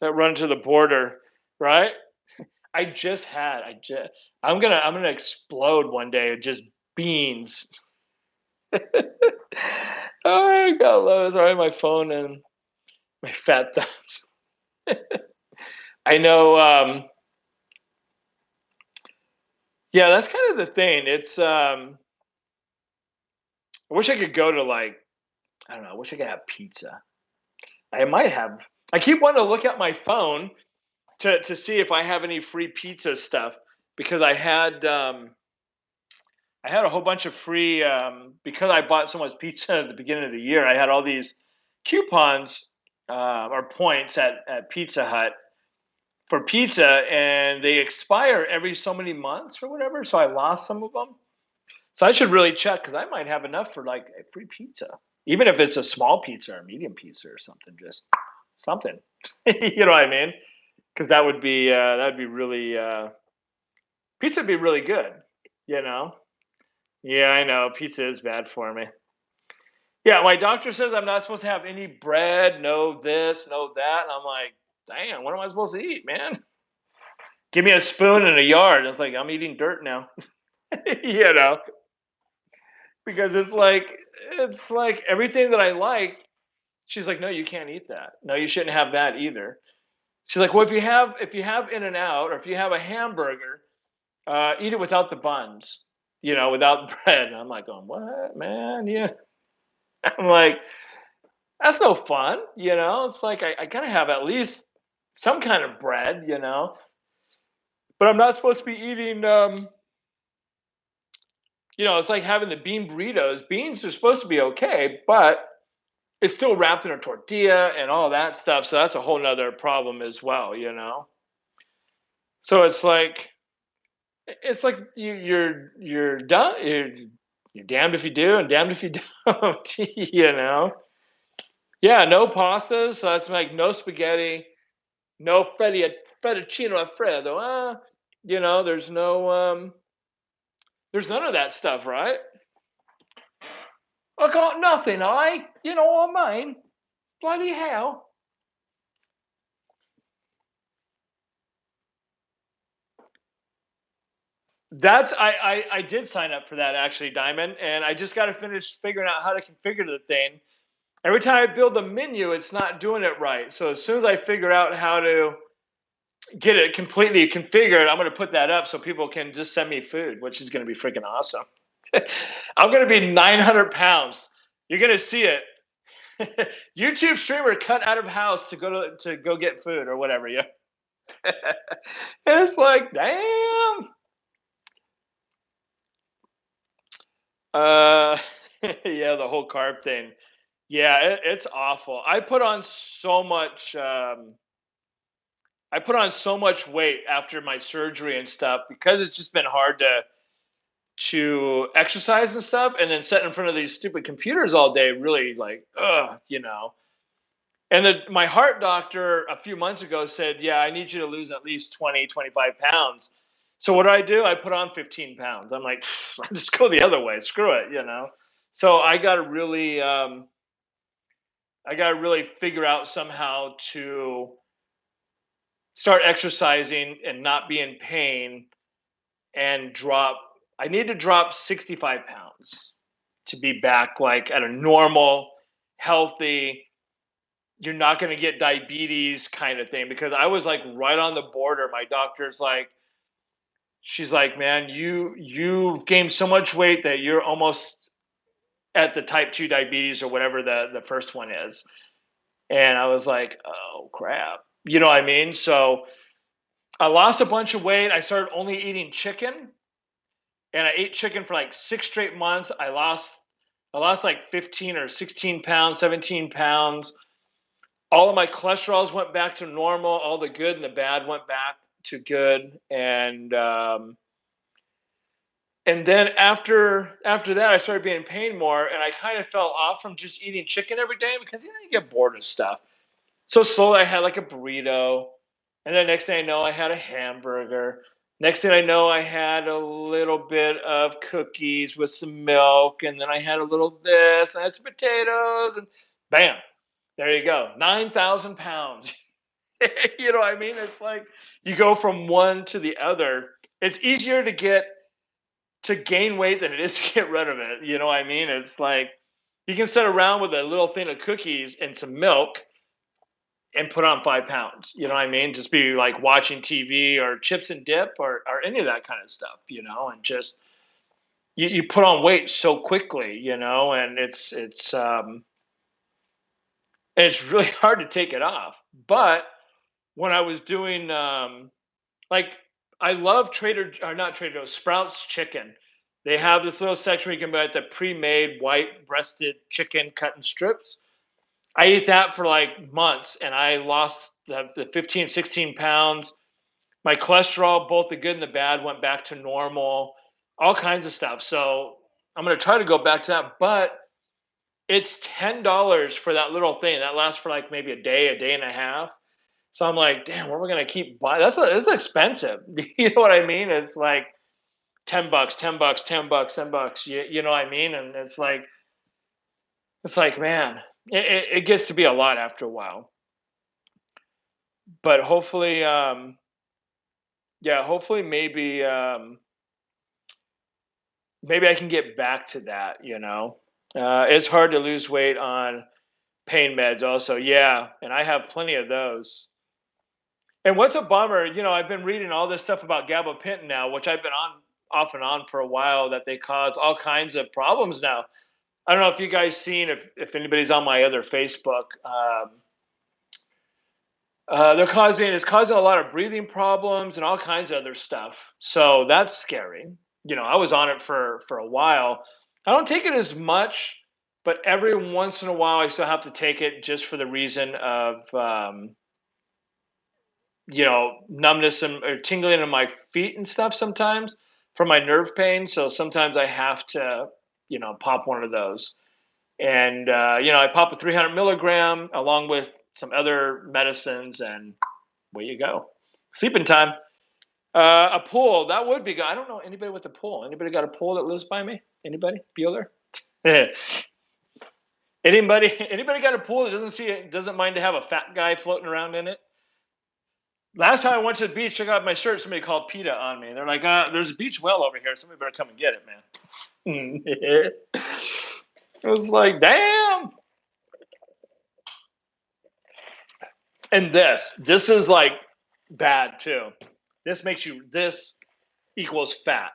that run to the border, right? I just I'm gonna explode one day with just beans. Oh my god, Lois, all right, my phone and my fat thumbs. I know. Yeah, that's kind of the thing. It's I wish I could go to like I don't know. I wish I could have pizza. I might have. I keep wanting to look at my phone to see if I have any free pizza stuff because I had a whole bunch of free because I bought so much pizza at the beginning of the year. I had all these coupons or points at Pizza Hut for pizza, and they expire every so many months or whatever. So I lost some of them. So I should really check because I might have enough for like a free pizza, even if it's a small pizza or a medium pizza or something. Just something, you know what I mean? Because that would be really pizza would be really good, you know. Yeah, I know pizza is bad for me. Yeah, my doctor says I'm not supposed to have any bread, no this, no that, and I'm like, damn, what am I supposed to eat, man? Give me a spoon and a yard. It's like I'm eating dirt now, you know, because it's like everything that I like. She's like, no, you can't eat that. No, you shouldn't have that either. She's like, well, if you have In and Out or if you have a hamburger, eat it without the buns, you know, without bread. And I'm like, going, what, man? Yeah. I'm like, that's no fun, you know. It's like I gotta have at least some kind of bread, you know. But I'm not supposed to be eating. You know, it's like having the bean burritos. Beans are supposed to be okay, but it's still wrapped in a tortilla and all that stuff. So that's a whole nother problem as well, you know. So it's like you're done. You're damned if you do and damned if you don't. You know. Yeah, no pastas. So that's like no spaghetti, no fettuccine alfredo. You know, there's none of that stuff, right? I got nothing, you know what I mean? Bloody hell. That's I did sign up for that actually, Diamond, and I just got to finish figuring out how to configure the thing. Every time I build a menu, it's not doing it right. So as soon as I figure out how to get it completely configured, I'm going to put that up so people can just send me food, which is going to be freaking awesome. I'm going to be 900 pounds. You're going to see it. YouTube streamer cut out of house to go get food or whatever. Yeah, it's like damn. Uh, yeah, the whole carb thing. Yeah, it's awful. I put on so much weight after my surgery and stuff because it's just been hard to exercise and stuff, and then sit in front of these stupid computers all day. Really, like, ugh, you know. And then my heart doctor a few months ago said, "Yeah, I need you to lose at least 20, 25 pounds." So what do? I put on 15 pounds. I'm like, I'll just go the other way. Screw it, you know. So I got to really figure out somehow to start exercising and not be in pain and drop. I need to drop 65 pounds to be back like at a normal, healthy, you're not going to get diabetes kind of thing because I was like right on the border. My doctor's like, she's like, man, you've gained so much weight that you're almost at the type 2 diabetes or whatever the first one is. And I was like, oh crap. You know what I mean? So I lost a bunch of weight. I started only eating chicken and I ate chicken for like 6 straight months. I lost like 15 or 16 pounds, 17 pounds. All of my cholesterols went back to normal. All the good and the bad went back to good. And then after that, I started being in pain more, and I kind of fell off from just eating chicken every day because you know you get bored of stuff. So slowly, I had like a burrito, and then next thing I know, I had a hamburger. Next thing I know, I had a little bit of cookies with some milk, and then I had a little this, and I had some potatoes, and bam, there you go, 9,000 pounds. You know what I mean? It's like you go from one to the other. It's easier to gain weight than it is to get rid of it. You know what I mean? It's like you can sit around with a little thing of cookies and some milk and put on 5 pounds. You know what I mean? Just be like watching TV or chips and dip or any of that kind of stuff, and just you put on weight so quickly, and it's really hard to take it off. But when I was doing like I love Trader or not Trader Joe's, Sprouts chicken. They have this little section where you can buy the pre-made white breasted chicken cut in strips. I ate that for like months and I lost the 15, 16 pounds. My cholesterol, both the good and the bad, went back to normal, all kinds of stuff. So I'm going to try to go back to that. But it's $10 for that little thing that lasts for like maybe a day and a half. So I'm like, damn, what are we gonna keep buying? That's expensive. You know what I mean? It's like $10, $10, $10, $10. You know what I mean? And it's like, man, it gets to be a lot after a while. But hopefully, yeah, hopefully maybe I can get back to that. It's hard to lose weight on pain meds. Also, yeah, and I have plenty of those. And what's a bummer, I've been reading all this stuff about gabapentin now, which I've been on off and on for a while, that they cause all kinds of problems now. I don't know if you guys seen if anybody's on my other Facebook. It's causing a lot of breathing problems and all kinds of other stuff. So that's scary. I was on it for a while. I don't take it as much, but every once in a while I still have to take it just for the reason of numbness and or tingling in my feet and stuff sometimes from my nerve pain. So sometimes I have to, pop one of those. And, I pop a 300 milligram along with some other medicines, and away you go. Sleeping time. A pool, that would be good. I don't know anybody with a pool. Anybody got a pool that lives by me? Anybody? Bueller? Anybody got a pool that doesn't mind to have a fat guy floating around in it? Last time I went to the beach, took out my shirt, somebody called PETA on me. They're like, there's a beach well over here. Somebody better come and get it, man. I was like, damn. And this is like bad too. This equals fat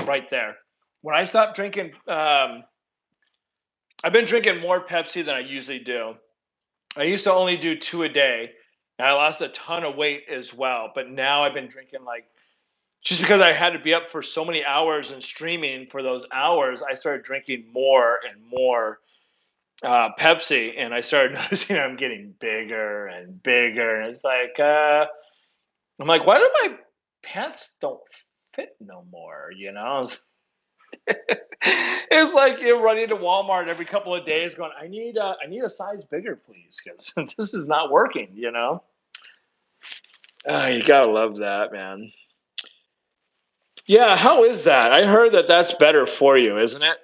right there. When I stopped drinking, I've been drinking more Pepsi than I usually do. I used to only do two a day, and I lost a ton of weight as well. But now I've been drinking like just because I had to be up for so many hours and streaming for those hours, I started drinking more and more Pepsi, and I started noticing I'm getting bigger and bigger, and it's like I'm like, why do my pants don't fit no more? It's like you're running to Walmart every couple of days, going, I need a size bigger, please, because this is not working. You gotta love that, man. Yeah, how is that? I heard that that's better for you, isn't it?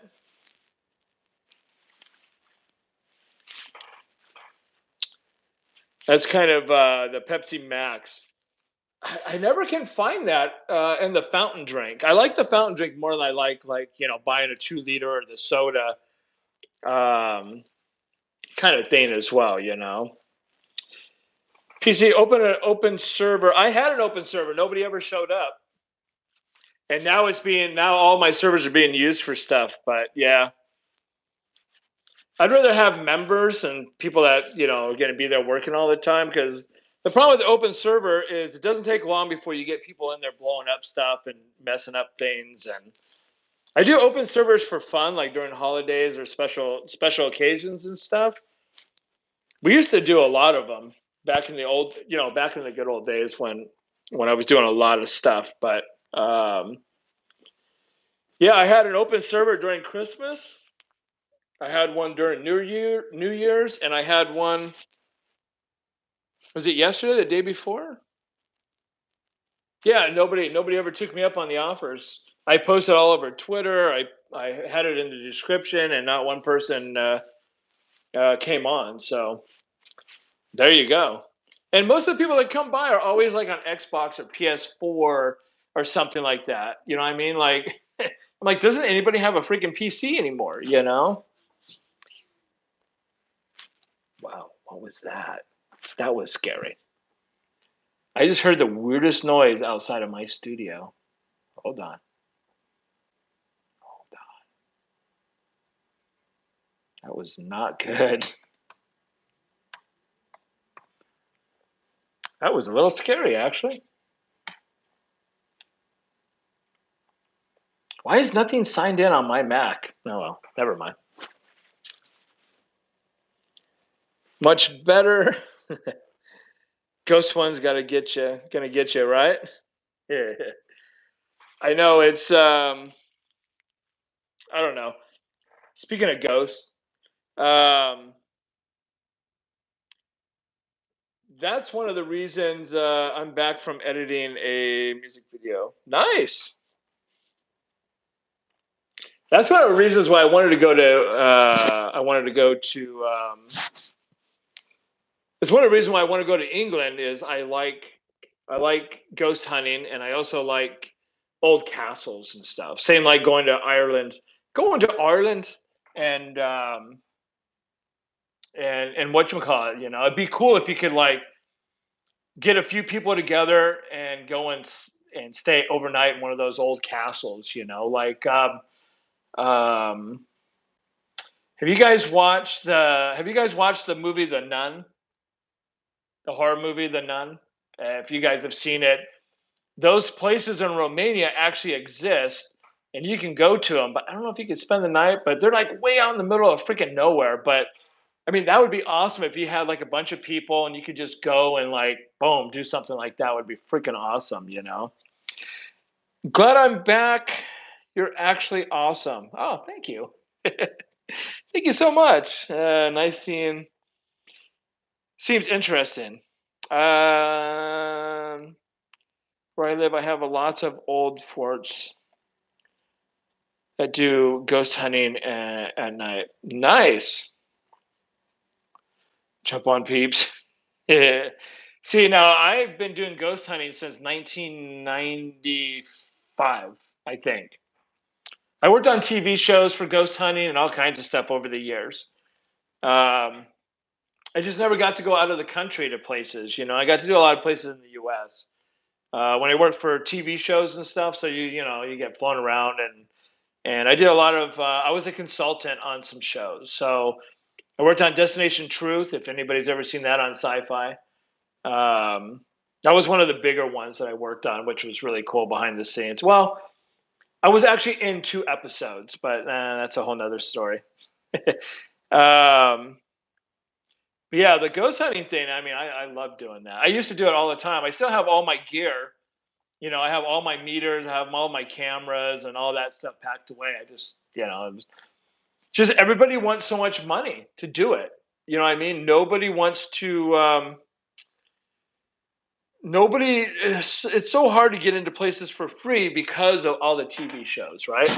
That's kind of the Pepsi Max. I never can find that in the fountain drink. I like the fountain drink more than I like buying a 2 liter or the soda um, kind of thing as well. PC open an open server. I had an open server. Nobody ever showed up, and now all my servers are being used for stuff. But yeah, I'd rather have members and people that are going to be there working all the time, because the problem with the open server is it doesn't take long before you get people in there blowing up stuff and messing up things. And I do open servers for fun, like during holidays or special occasions and stuff. We used to do a lot of them back in the good old days when I was doing a lot of stuff. But yeah, I had an open server during Christmas. I had one during New Year's, and I had one. Was it yesterday, the day before? Yeah, nobody ever took me up on the offers. I posted all over Twitter. I had it in the description, and not one person came on. So there you go. And most of the people that come by are always like on Xbox or PS4 or something like that. You know what I mean? Like, I'm like, doesn't anybody have a freaking PC anymore? You know? Wow, what was that? That was scary. I just heard the weirdest noise outside of my studio. Hold on. Hold on. That was not good. That was a little scary, actually. Why is nothing signed in on my Mac? Oh well, never mind. Much better. Ghost one's gonna get you, right? Yeah. I know it's I don't know. Speaking of ghosts, um that's one of the reasons I'm back from editing a music video. Nice. That's one of the reasons why I wanted to go to it's one of the reasons why I want to go to England is I like ghost hunting, and I also like old castles and stuff. Same like going to Ireland. Going to Ireland and and whatchamacallit, you know, it'd be cool if you could like get a few people together and go and stay overnight in one of those old castles, you know, like um have you guys watched the movie The Nun, the horror movie The Nun? If you guys have seen it, those places in Romania actually exist, and you can go to them. But I don't know if you could spend the night. But they're like way out in the middle of freaking nowhere. But I mean, that would be awesome if you had like a bunch of people and you could just go and like boom, do something like that. Would be freaking awesome, you know. Glad I'm back. You're actually awesome. Oh, thank you. Thank you so much. Nice seeing. Seems interesting. Um, where I live, I have lots of old forts that do ghost hunting at night. Nice. Jump on peeps. Yeah. See, now I've been doing ghost hunting since 1995, I think. I worked on TV shows for ghost hunting and all kinds of stuff over the years. Um, I just never got to go out of the country to places. You know, I got to do a lot of places in the U.S. When I worked for TV shows and stuff. So you know you get flown around and I did a lot of. I was a consultant on some shows. So I worked on Destination Truth. If anybody's ever seen that on Sci-Fi, that was one of the bigger ones that I worked on, which was really cool behind the scenes. Well, I was actually in 2 episodes, but that's a whole nother story. um, yeah, the ghost hunting thing. I mean, I love doing that. I used to do it all the time. I still have all my gear. You know, I have all my meters, I have all my cameras and all that stuff packed away. I just, you know, just everybody wants so much money to do it. You know what I mean? Nobody wants to. Nobody. It's so hard to get into places for free because of all the TV shows, right?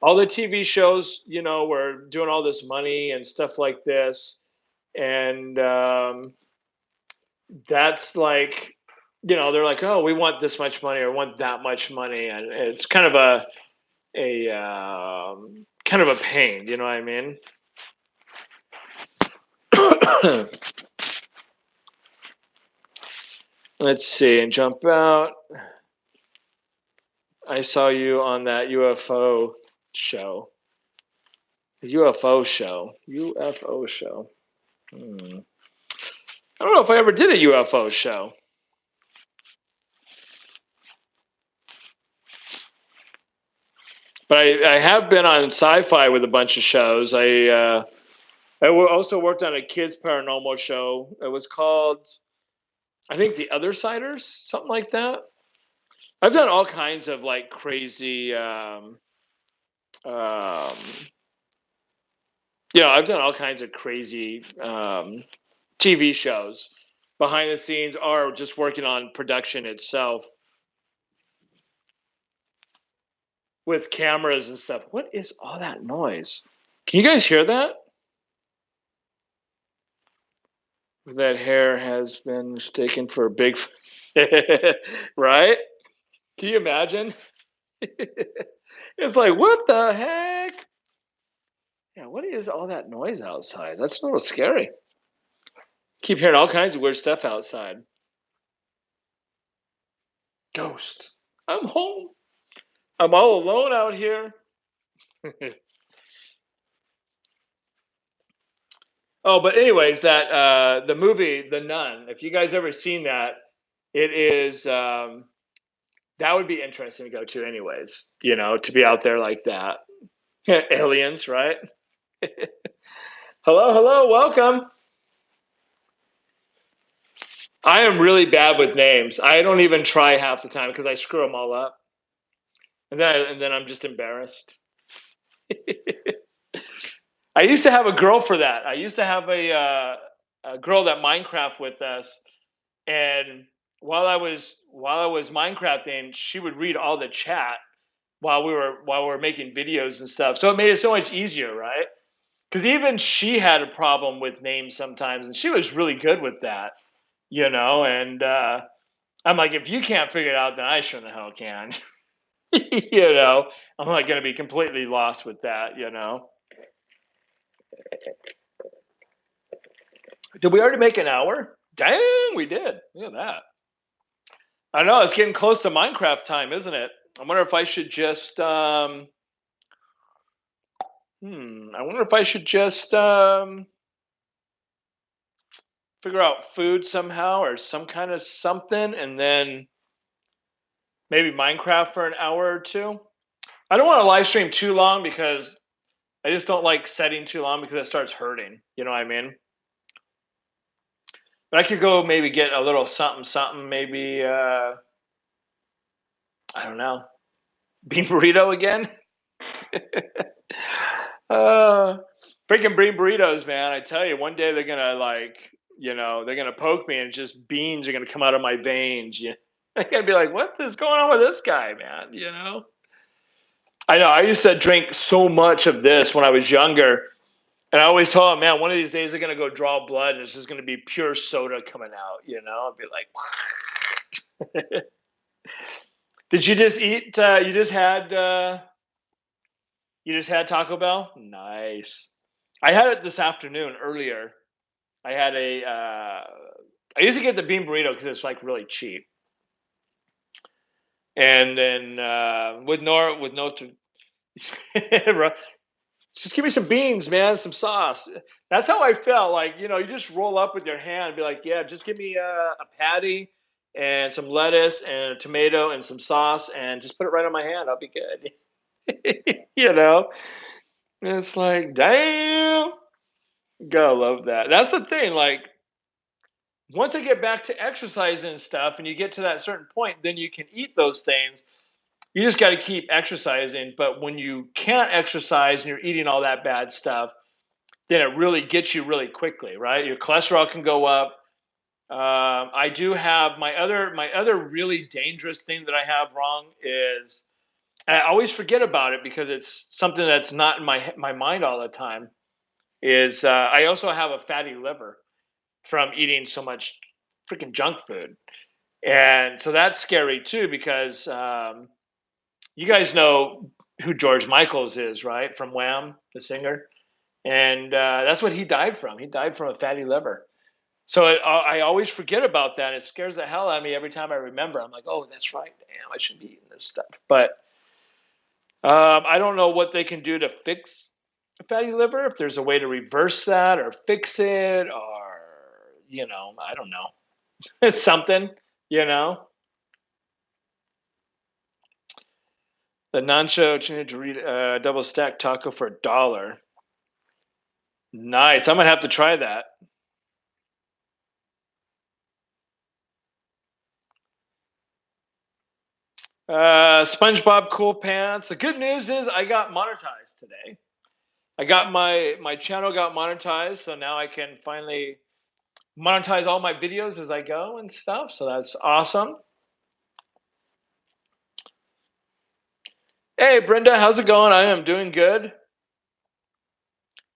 All the TV shows, you know, were doing all this money and stuff like this, and that's like, you know, they're like, oh, we want this much money or want that much money, and it's kind of a kind of a pain. You know what I mean? Let's see and jump out. I saw you on that UFO show. The UFO show. UFO show. I don't know if I ever did a UFO show. But I have been on Sci-Fi with a bunch of shows. Also worked on a kids paranormal show. It was called, I think, The Other Siders, something like that. I've done all kinds of like crazy. Um, you know, I've done all kinds of crazy TV shows behind the scenes, or just working on production itself. with cameras and stuff. What is all that noise? Can you guys hear that? That hair has been mistaken for a big, right? Can you imagine? It's like, what the heck? Yeah, what is all that noise outside? That's a little scary. Keep hearing all kinds of weird stuff outside. Ghost. I'm home. I'm all alone out here. Oh, but anyways, that the movie The Nun. If you guys ever seen that, it is that would be interesting to go to, anyways. To be out there like that. Aliens, right? Hello, hello, welcome. I am really bad with names. I don't even try half the time because I screw them all up, and then I'm just embarrassed. I used to have a girl for that. I used to have a girl that Minecraft with us, and while I was Minecrafting, she would read all the chat while we were making videos and stuff. So it made it so much easier, right? Because even she had a problem with names sometimes, and she was really good with that, And I'm like, if you can't figure it out, then I sure the hell can. you know, I'm not going to be completely lost with that. Did we already make an hour? Dang, we did. Look at that. I know it's getting close to Minecraft time, isn't it? I wonder if I should just. I wonder if I should just figure out food somehow or some kind of something, and then maybe Minecraft for an hour or two. I don't want to live stream too long because I just don't like setting too long because it starts hurting. You know what I mean? But I could go maybe get a little something, something. Maybe I don't know, bean burrito again. uh, Freaking bean burritos, man! I tell you, one day they're gonna they're gonna poke me and just beans are gonna come out of my veins. I'm gonna be like, what is going on with this guy, man? I know. I used to drink so much of this when I was younger. And I always told him, man, one of these days they're gonna go draw blood, and it's just gonna be pure soda coming out. I'd be like, did you just eat? You just had Taco Bell. Nice. I had it this afternoon earlier. I had a. I used to get the bean burrito because it's like really cheap, and then with no. Just give me some beans, man, some sauce. That's how I felt. Like, you just roll up with your hand and be like, yeah, just give me a patty and some lettuce and a tomato and some sauce and just put it right on my hand. I'll be good. you know? And it's like, damn. Gotta love that. That's the thing. Like, once I get back to exercising and stuff and you get to that certain point, then you can eat those things. You just got to keep exercising. But when you can't exercise and you're eating all that bad stuff, then it really gets you really quickly, right? Your cholesterol can go up. I do have my other really dangerous thing that I have wrong is I always forget about it because it's something that's not in my mind all the time. Is I also have a fatty liver from eating so much freaking junk food, and so that's scary too because you guys know who George Michaels is, right? From Wham, the singer, and that's what he died from. He died from a fatty liver. So I always forget about that. It scares the hell out of me every time I remember. I'm like, oh, that's right. Damn, I should be eating this stuff. But I don't know what they can do to fix a fatty liver. If there's a way to reverse that or fix it, or I don't know. It's something. You know, the Nancho double stack taco for $1. Nice. I'm gonna have to try that. SpongeBob Cool Pants. The good news is I got monetized today. I got my channel got monetized, so now I can finally monetize all my videos as I go and stuff. So that's awesome. Hey, Brenda, how's it going? I am doing good,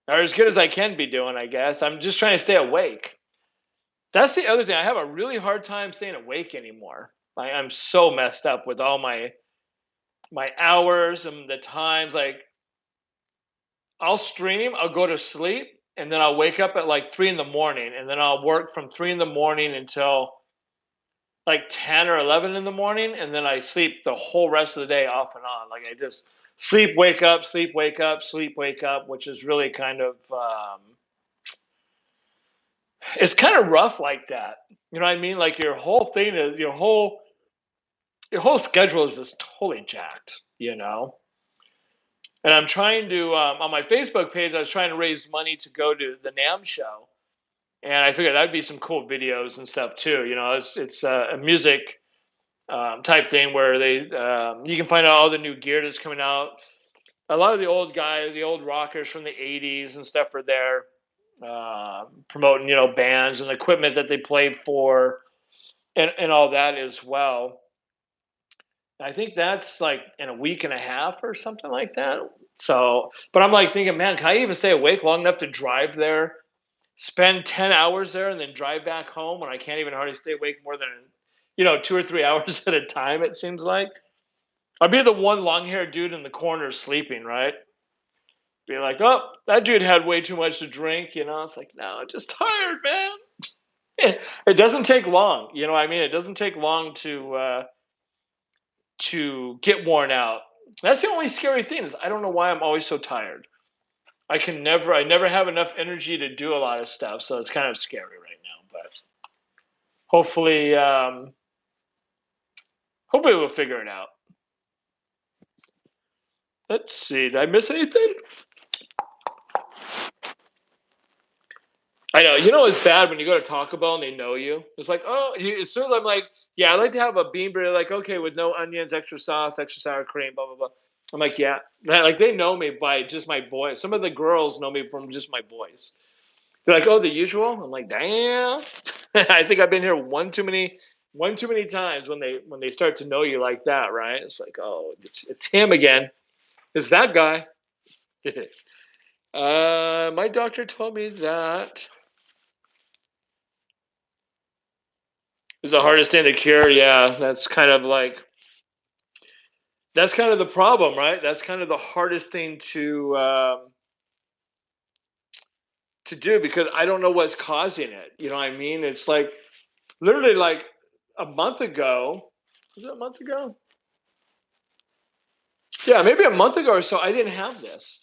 or as good as I can be doing, I guess. I'm just trying to stay awake. That's the other thing. I have a really hard time staying awake anymore. I'm so messed up with all my hours and the times. Like, I'll stream, I'll go to sleep, and then I'll wake up at like 3 in the morning, and then I'll work from 3 in the morning until like 10 or 11 in the morning, and then I sleep the whole rest of the day off and on. Like I just sleep, wake up, sleep, wake up, sleep, wake up, which is really kind of it's kind of rough like that. You know what I mean? Like your whole thing is your whole schedule is just totally jacked. You know. And I'm trying to on my Facebook page. I was trying to raise money to go to the NAM show, and I figured that'd be some cool videos and stuff too. You know, it's a music type thing where they you can find out all the new gear that's coming out. A lot of the old guys, the old rockers from the '80s and stuff, are there promoting bands and equipment that they played for and all that as well. I think that's like in a week and a half or something like that. So, but I'm like thinking, man, can I even stay awake long enough to drive there, spend 10 hours there, and then drive back home when I can't even hardly stay awake more than 2 or 3 hours at a time? It seems like. I'd be the one long haired dude in the corner sleeping, right? Be like, oh, that dude had way too much to drink, It's like, no, I'm just tired, man. It doesn't take long, what I mean? It doesn't take long to get worn out. That's the only scary thing is I don't know why I'm always so tired. I never have enough energy to do a lot of stuff, so it's kind of scary right now. But hopefully, hopefully we'll figure it out. Let's see. Did I miss anything? I know. It's bad when you go to Taco Bell and they know you. It's like, oh, as soon as I'm like, yeah, I'd like to have a bean burrito. Like, okay, with no onions, extra sauce, extra sour cream, blah blah blah. I'm like, yeah, like they know me by just my voice. Some of the girls know me from just my voice. They're like, oh, the usual. I'm like, damn. I think I've been here one too many times when they start to know you like that, right? It's like, oh, it's him again. It's that guy. My doctor told me that. Is the hardest thing to cure. Yeah, that's kind of the problem, right? That's kind of the hardest thing to do because I don't know what's causing it. You know what I mean? It's like literally like a month ago. Was it a month ago? Yeah, maybe a month ago or so. I didn't have this.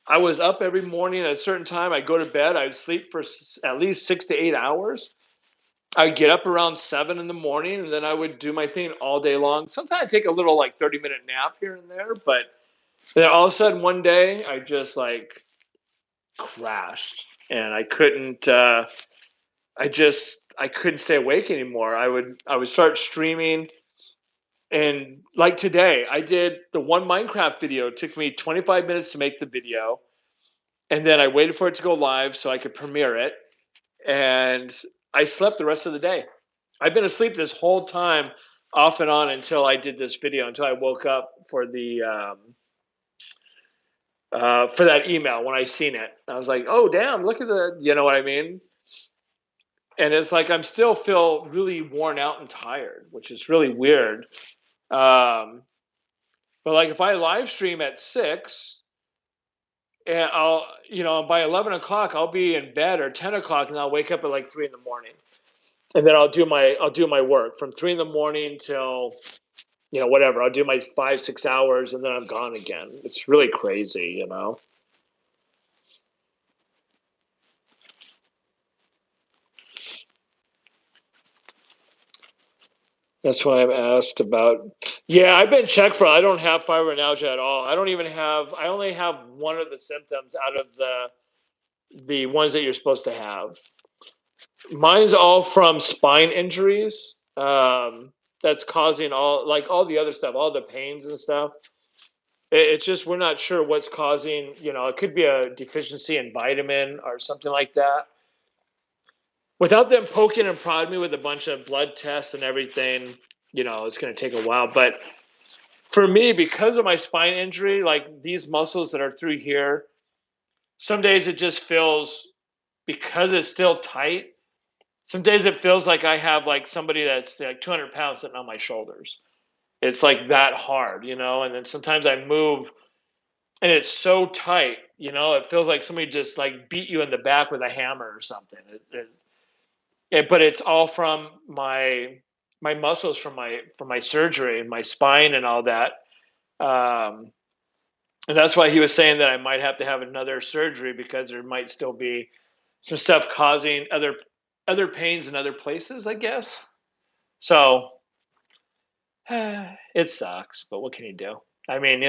I was up every morning at a certain time. I'd go to bed. I'd sleep for at least 6 to 8 hours. I'd get up around 7 in the morning, and then I would do my thing all day long. Sometimes I take a little like 30-minute nap here and there, but then all of a sudden one day I just like crashed, and I couldn't. I couldn't stay awake anymore. I would start streaming, and like today, I did the one Minecraft video. It took me 25 minutes to make the video, and then I waited for it to go live so I could premiere it, and I slept the rest of the day. I've been asleep this whole time, off and on, until I did this video, until I woke up for that email when I seen it. I was like, oh damn, look at you know what I mean? And it's like I'm still feel really worn out and tired, which is really weird. Um, but like if I live stream at 6, and I'll by 11 o'clock I'll be in bed, or 10 o'clock, and I'll wake up at like 3 in the morning, and then I'll do my work from 3 in the morning till whatever. I'll do my 5-6 hours, and then I'm gone again. It's really crazy. That's why I'm asked about. Yeah, I've been checked for. I don't have fibromyalgia at all. I don't even have. I only have one of the symptoms out of the ones that you're supposed to have. Mine's all from spine injuries. That's causing all the other stuff, all the pains and stuff. It's just we're not sure what's causing. It could be a deficiency in vitamin or something like that. Without them poking and prodding me with a bunch of blood tests and everything, it's going to take a while. But For me, because of my spine injury, like these muscles that are through here, some days it just feels, because it's still tight. Some days it feels like I have like somebody that's like 200 pounds sitting on my shoulders. It's like that hard, And then sometimes I move and it's so tight, it feels like somebody just like beat you in the back with a hammer or something. But it's all from my muscles from my surgery and my spine and all that. Um, and that's why he was saying that I might have to have another surgery because there might still be some stuff causing other pains in other places, I guess. So it sucks, but what can you do? I mean,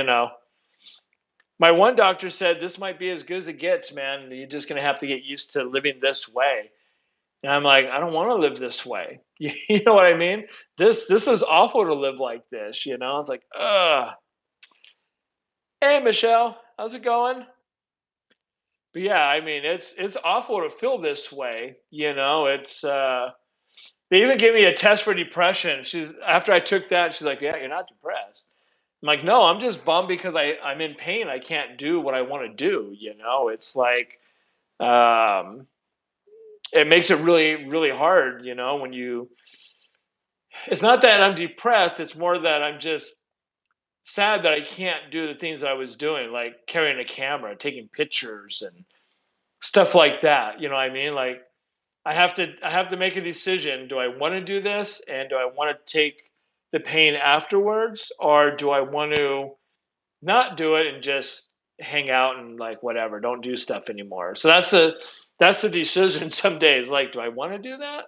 my one doctor said this might be as good as it gets, man. You're just gonna have to get used to living this way. And I'm like, I don't want to live this way. You know what I mean? This is awful to live like this. I was like, ugh. Hey, Michelle, how's it going? But yeah, I mean, it's awful to feel this way. It's they even gave me a test for depression. She's After I took that, she's like, yeah, you're not depressed. I'm like, no, I'm just bummed because I'm in pain. I can't do what I want to do. It's like um, it makes it really, really hard. When you, it's not that I'm depressed. It's more that I'm just sad that I can't do the things that I was doing, like carrying a camera, taking pictures, and stuff like that. You know what I mean? Like I have to make a decision. Do I want to do this, and do I want to take the pain afterwards, or do I want to not do it and just hang out and like whatever, don't do stuff anymore. So that's the decision some days. Like, do I want to do that?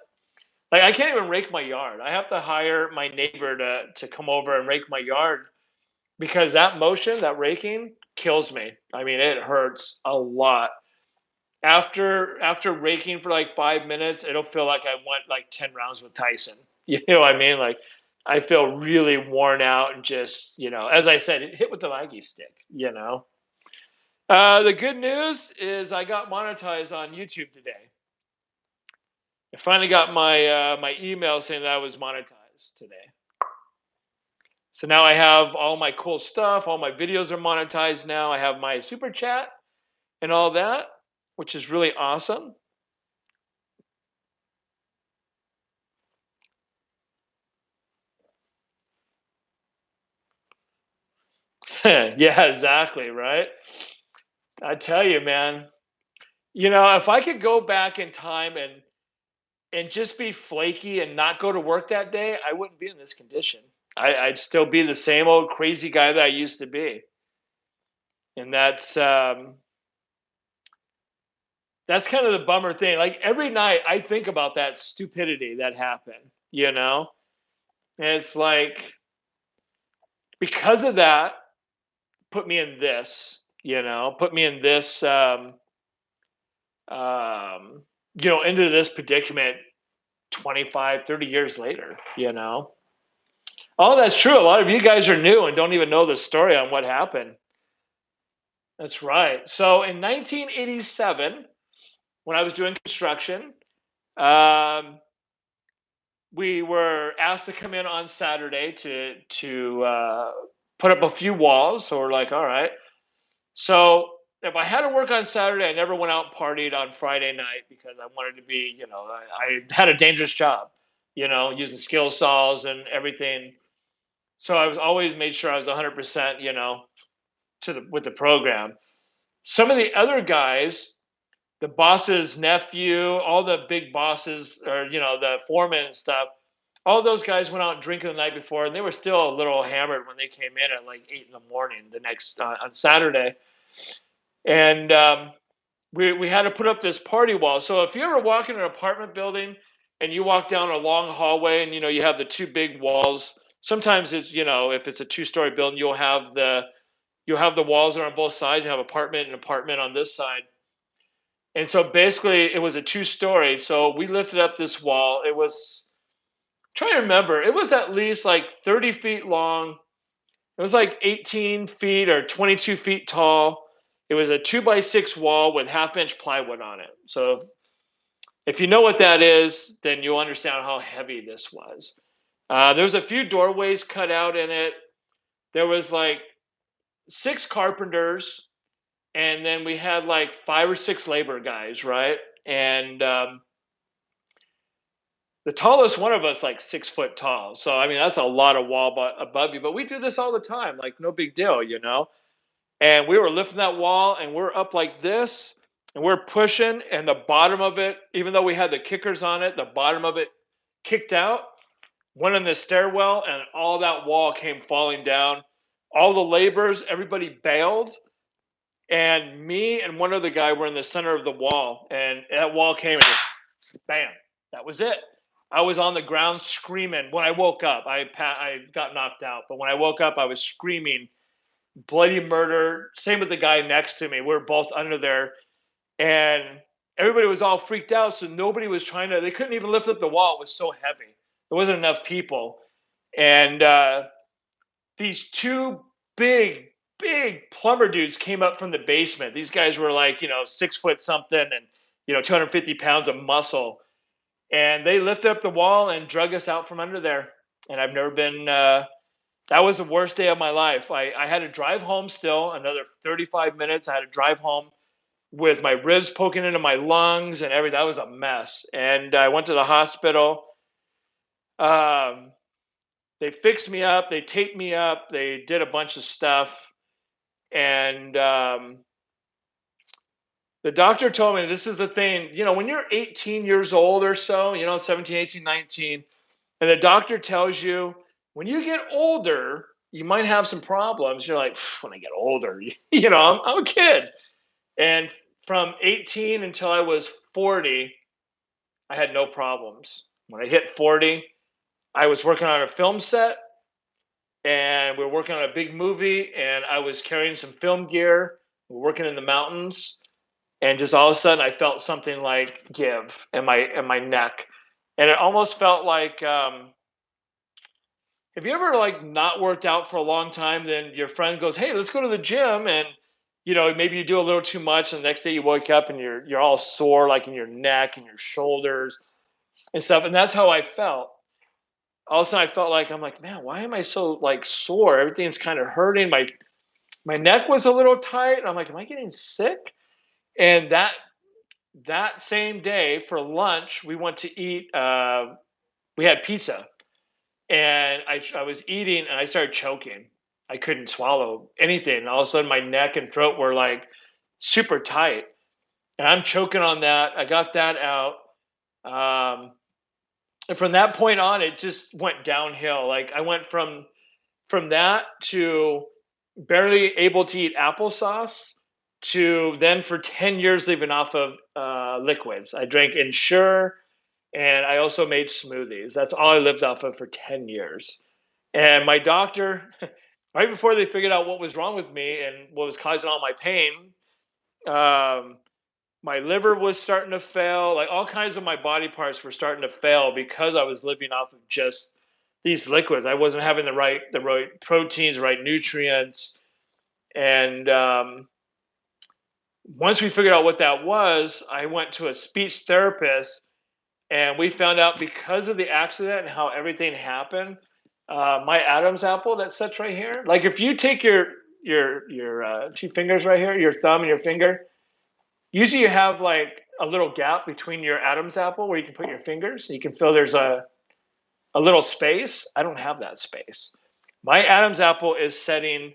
Like I can't even rake my yard. I have to hire my neighbor to come over and rake my yard because that motion, that raking kills me. I mean, it hurts a lot. After raking for like 5 minutes, it'll feel like I went like 10 rounds with Tyson. You know what I mean? Like I feel really worn out and just, as I said, hit with the Nike stick. The good news is I got monetized on YouTube today. I finally got my email saying that I was monetized today. So now I have all my cool stuff. All my videos are monetized now. I have my super chat and all that, which is really awesome. Yeah, exactly, right? I tell you, man. If I could go back in time and just be flaky and not go to work that day, I wouldn't be in this condition. I'd still be the same old crazy guy that I used to be. And that's kind of the bummer thing. Like every night I think about that stupidity that happened, And it's like because of that, put me in put me in this um into this predicament 25, 30 years later. Oh, that's true. A lot of you guys are new and don't even know the story on what happened. That's right. So in 1987, when I was doing construction, um, we were asked to come in on Saturday to put up a few walls. So we're like, all right. So if I had to work on Saturday, I never went out and partied on Friday night because I wanted to be, I had a dangerous job, using skill saws and everything. So I was always made sure I was 100%, with the program. Some of the other guys, the boss's nephew, all the big bosses, or the foreman and stuff, all those guys went out drinking the night before, and they were still a little hammered when they came in at like 8 in the morning the next on Saturday, and we had to put up this party wall. So if you ever walk in an apartment building and you walk down a long hallway and you have the two big walls. Sometimes it's if it's a two-story building, you'll have the walls are on both sides. You have apartment and apartment on this side. And so basically it was a two-story. So we lifted up this wall. It was trying to remember, it was at least like 30 feet long. It was like 18 feet or 22 feet tall. It was a 2x6 wall with half-inch plywood on it. So if you know what that is, then you'll understand how heavy this was. There was a few doorways cut out in it. there was like 6 carpenters, and then we had like 5 or 6 labor guys, right? And the tallest one of us like 6 foot tall. So I mean that's a lot of wall above you. But we do this all the time, like no big deal, you know. And we were lifting that wall, and we're up like this, and we're pushing, and the bottom of it, even though we had the kickers on it, the bottom of it kicked out, went in the stairwell, and all that wall came falling down. All the laborers, everybody bailed, and me and one other guy were in the center of the wall, and that wall came and just bam, that was it. I was on the ground screaming. When I woke up, I got knocked out, but when I woke up, I was screaming bloody murder. Same with the guy next to me. We were both under there, and everybody was all freaked out. So nobody was trying to. They couldn't even lift up the wall. It was so heavy. There wasn't enough people, and these two big, big plumber dudes came up from the basement. These guys were like, 6 foot something, and 250 pounds of muscle, and they lifted up the wall and drug us out from under there. And I've never been. That was the worst day of my life. I had to drive home still another 35 minutes. I had to drive home with my ribs poking into my lungs and everything. That was a mess. And I went to the hospital. Um, they fixed me up. They taped me up. They did a bunch of stuff. And the doctor told me this is the thing, when you're 18 years old or so, 17, 18, 19, and the doctor tells you when you get older, you might have some problems. You're like, when I get older, I'm a kid. And from 18 until I was 40, I had no problems. When I hit 40, I was working on a film set, and we were working on a big movie, and I was carrying some film gear. We were working in the mountains, and just all of a sudden I felt something like give in my neck. And it almost felt like have you ever like not worked out for a long time, then your friend goes, "Hey, let's go to the gym," and maybe you do a little too much, and the next day you wake up and you're all sore, like in your neck and your shoulders and stuff. And that's how I felt. All of a sudden I felt like I'm like, man, why am I so like sore? Everything's kind of hurting. My neck was a little tight. And I'm like, am I getting sick? And that same day for lunch, we went to eat. We had pizza, and I was eating, and I started choking. I couldn't swallow anything. And all of a sudden, my neck and throat were like super tight, and I'm choking on that. I got that out, and from that point on, it just went downhill. Like I went from that to barely able to eat applesauce to then for 10 years living off of liquids. I drank Ensure, and I also made smoothies. That's all I lived off of for 10 years. And my doctor, right before they figured out what was wrong with me and what was causing all my pain, um, my liver was starting to fail. Like all kinds of my body parts were starting to fail because I was living off of just these liquids. I wasn't having the right proteins, right nutrients, and once we figured out what that was, I went to a speech therapist, and we found out because of the accident and how everything happened, my Adam's apple that sits right here. Like if you take your 2 fingers right here, your thumb and your finger, usually you have like a little gap between your Adam's apple where you can put your fingers. So you can feel there's a little space. I don't have that space. My Adam's apple is setting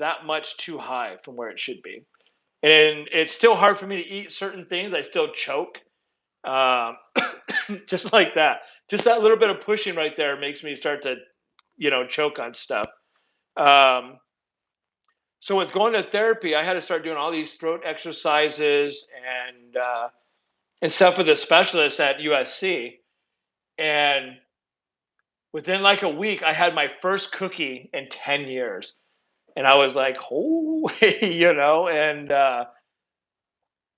that much too high from where it should be. And it's still hard for me to eat certain things. I still choke. Um, just like that. Just that little bit of pushing right there makes me start to, choke on stuff. Um, so with going to therapy, I had to start doing all these throat exercises and stuff with a specialist at USC. And within like a week, I had my first cookie in 10 years. And I was like, oh, and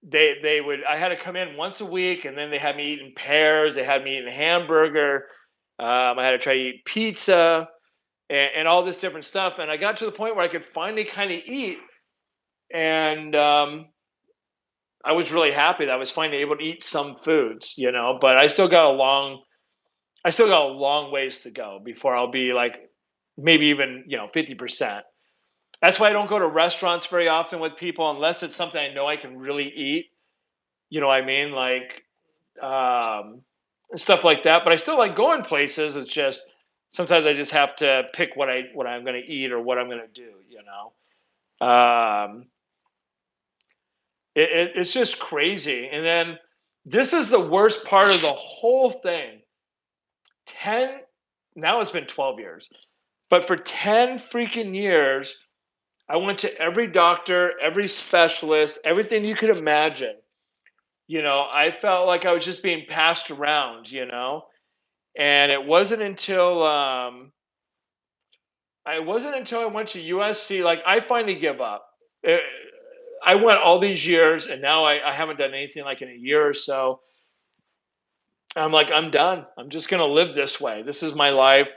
they would, I had to come in once a week, and then they had me eating pears. They had me eating hamburger. I had to try to eat pizza and all this different stuff. And I got to the point where I could finally kind of eat. And I was really happy that I was finally able to eat some foods, but I still got a long ways to go before I'll be like maybe even 50%. That's why I don't go to restaurants very often with people unless it's something I know I can really eat. You know what I mean? Like um, stuff like that. But I still like going places. It's just sometimes I just have to pick what I'm going to eat or what I'm going to do. Um, it's just crazy. And then this is the worst part of the whole thing. 10 Now it's been 12 years, but for 10 freaking years I went to every doctor, every specialist, everything you could imagine. I felt like I was just being passed around. And it wasn't until I went to USC, like I finally give up. Eh, I went all these years, and now I haven't done anything like in a year or so. I'm like, I'm done. I'm just gonna live this way. This is my life.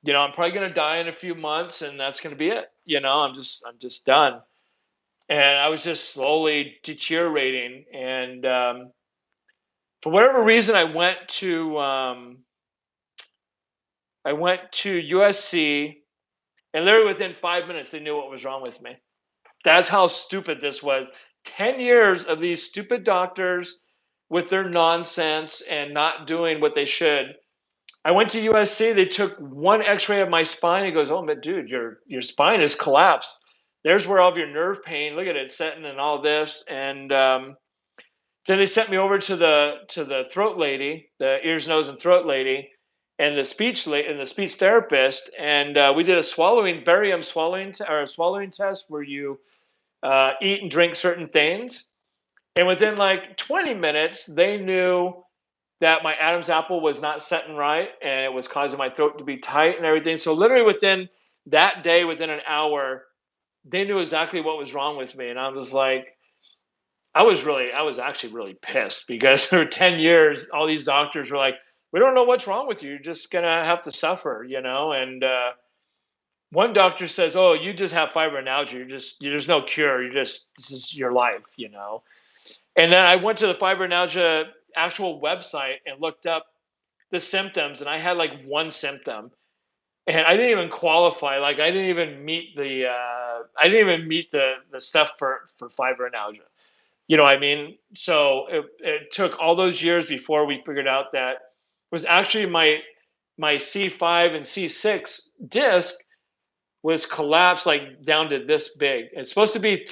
I'm probably gonna die in a few months, and that's gonna be it. I'm just done. And I was just slowly deteriorating. And for whatever reason, I went to USC, and literally within 5 minutes, they knew what was wrong with me. That's how stupid this was. 10 years of these stupid doctors with their nonsense and not doing what they should. I went to USC. They took one X-ray of my spine. He goes, "Oh, but dude, your spine is collapsed. There's where all of your nerve pain. Look at it setting and all this." And then they sent me over to the throat lady, the ears, nose, and throat lady, and the speech therapist. And we did a barium or a swallowing test where you eat and drink certain things. And within like 20 minutes, they knew that my Adam's apple was not setting right and it was causing my throat to be tight and everything. So literally within that day, within an hour, they knew exactly what was wrong with me. And I was like, I was actually really pissed because for 10 years, all these doctors were like, we don't know what's wrong with you. You're just going to have to suffer. And one doctor says, oh, you just have fibromyalgia. There's no cure. This is your life. And then I went to the fibromyalgia actual website and looked up the symptoms, and I had like one symptom, and I didn't even qualify. Like I didn't even meet the stuff for fibromyalgia. You know what I mean? So it took all those years before we figured out that it was actually my C5 and C6 disc was collapsed like down to this big. It's supposed to be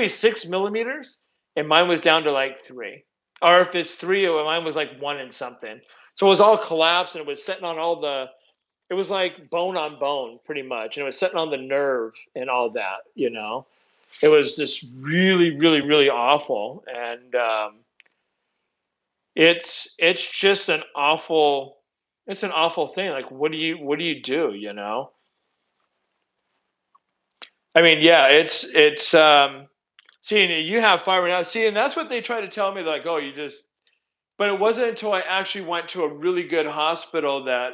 6 millimeters, and mine was down to like 3. Or if it's 3, mine was like 1 and something. So it was all collapsed, and it was sitting on it was like bone on bone pretty much. And it was sitting on the nerve and all that. It was just really, really, really awful. And it's just it's an awful thing. Like, what do you do? I mean, yeah, it's see, and you have fibromyalgia. See, and that's what they try to tell me, like, oh, but it wasn't until I actually went to a really good hospital that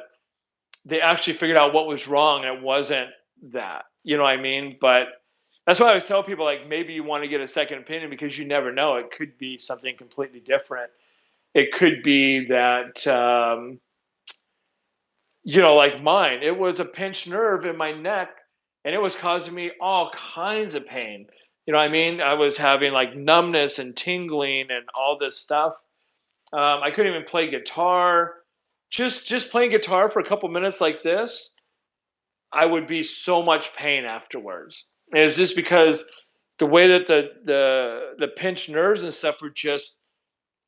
they actually figured out what was wrong. And it wasn't that. You know what I mean? But that's why I always tell people, like, maybe you want to get a second opinion because you never know. It could be something completely different. It could be that like mine, it was a pinched nerve in my neck, and it was causing me all kinds of pain. You know what I mean? I was having like numbness and tingling and all this stuff. I couldn't even play guitar. Just playing guitar for a couple minutes like this, I would be so much pain afterwards. And it's just because the way that the pinched nerves and stuff were just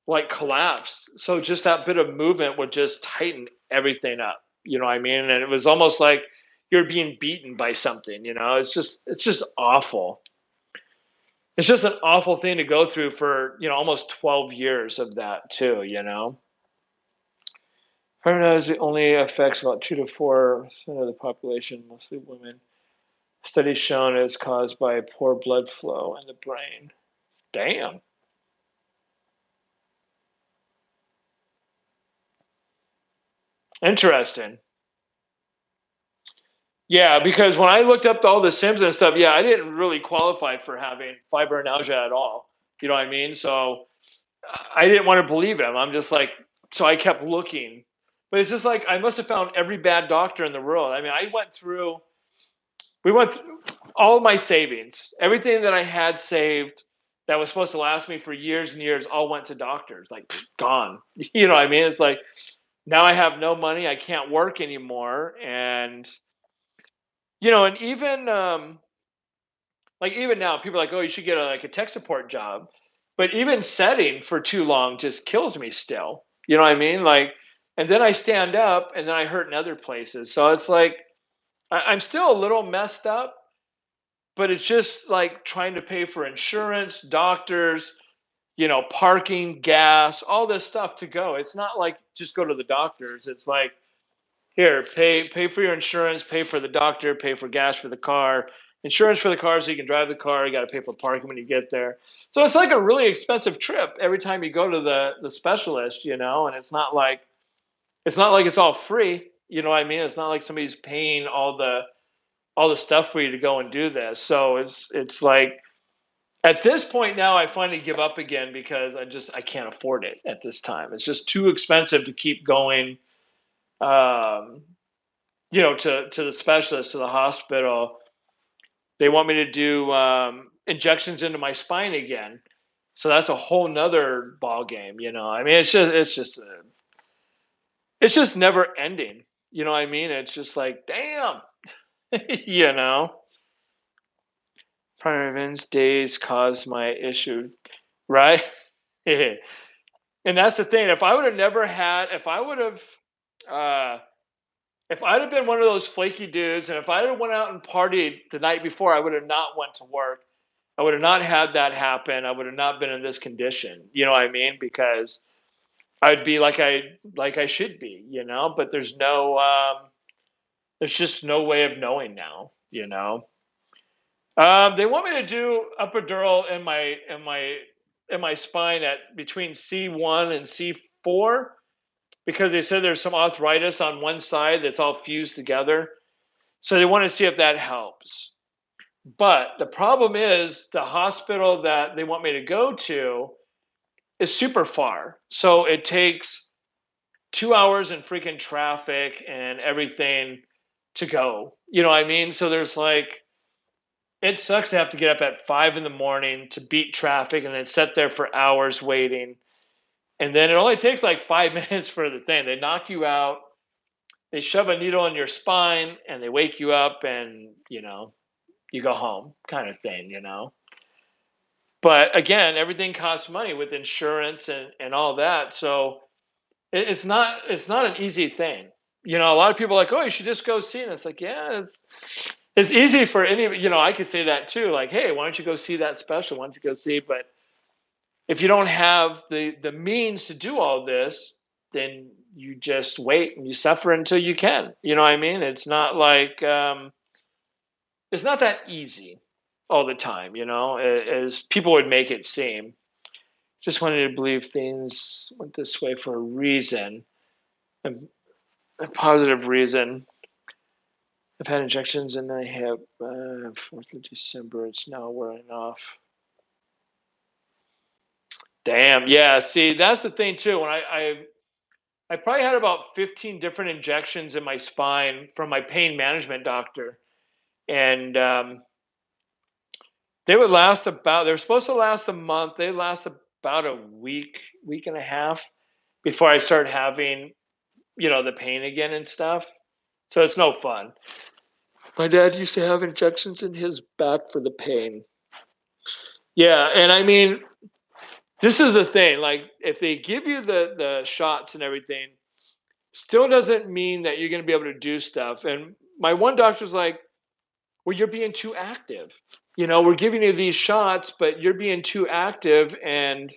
like collapsed. So just that bit of movement would just tighten everything up. You know what I mean? And it was almost like you're being beaten by something. It's just awful. It's just an awful thing to go through for, almost 12 years of that too. Fibromyalgia only affects about 2 to 4% of the population, mostly women. Studies shown it's caused by poor blood flow in the brain. Damn. Interesting. Yeah, because when I looked up all the symptoms and stuff, yeah, I didn't really qualify for having fibromyalgia at all. You know what I mean? So I didn't want to believe him. I'm just like, so I kept looking. But it's just like I must have found every bad doctor in the world. I mean, we went through all of my savings, everything that I had saved that was supposed to last me for years and years, all went to doctors, like gone. You know what I mean? It's like now I have no money, I can't work anymore, and and even now, people are like, oh, you should get like a tech support job, but even setting for too long just kills me still. You know what I mean? Like, and then I stand up, and then I hurt in other places. So it's like I'm still a little messed up, but it's just like trying to pay for insurance, doctors, parking, gas, all this stuff to go. It's not like just go to the doctors. It's like, here, pay for your insurance, pay for the doctor, pay for gas for the car, insurance for the car so you can drive the car. You got to pay for parking when you get there. So it's like a really expensive trip every time you go to the specialist, and it's not like it's all free. You know what I mean? It's not like somebody's paying all the stuff for you to go and do this. So it's like at this point now I finally give up again because I can't afford it at this time. It's just too expensive to keep going um to the specialist, to the hospital. They want me to do injections into my spine again. So that's a whole nother ball game. I mean, it's just never ending. You know what I mean? It's just like, damn, you know. Primary events days caused my issue, right? And that's the thing. Uh, if I'd have been one of those flaky dudes, and if I'd have went out and partied the night before, I would have not went to work. I would have not had that happen. I would have not been in this condition. You know what I mean? Because I'd be like I should be. But there's just no way of knowing now. They want me to do epidural in my spine at between C1 and C4 because they said there's some arthritis on one side that's all fused together. So they want to see if that helps. But the problem is the hospital that they want me to go to is super far. So it takes 2 hours in freaking traffic and everything to go. You know what I mean? So there's like, it sucks to have to get up at 5 in the morning to beat traffic and then sit there for hours waiting. And then it only takes like 5 minutes for the thing. They knock you out, they shove a needle in your spine, and they wake you up, and you go home, kind of thing. But again, everything costs money with insurance and all that. So it's not an easy thing. A lot of people are like, oh, you should just go see. And it's like, yeah, it's easy for I could say that too. Like, hey, why don't you go see that special? Why don't you go see? But if you don't have the means to do all this, then you just wait and you suffer until you can. You know what I mean? It's not like it's not that easy all the time, as people would make it seem. Just wanted to believe things went this way for a reason, a positive reason. I've had injections and I have 4th of December. It's now wearing off. Damn. Yeah. See, that's the thing too. When I probably had about 15 different injections in my spine from my pain management doctor, and they were supposed to last a month. They last about a week, week and a half before I start having, the pain again and stuff. So it's no fun. My dad used to have injections in his back for the pain. Yeah, and I mean, this is the thing. Like, if they give you the shots and everything, still doesn't mean that you're going to be able to do stuff. And my one doctor's like, well, you're being too active. We're giving you these shots, but you're being too active, and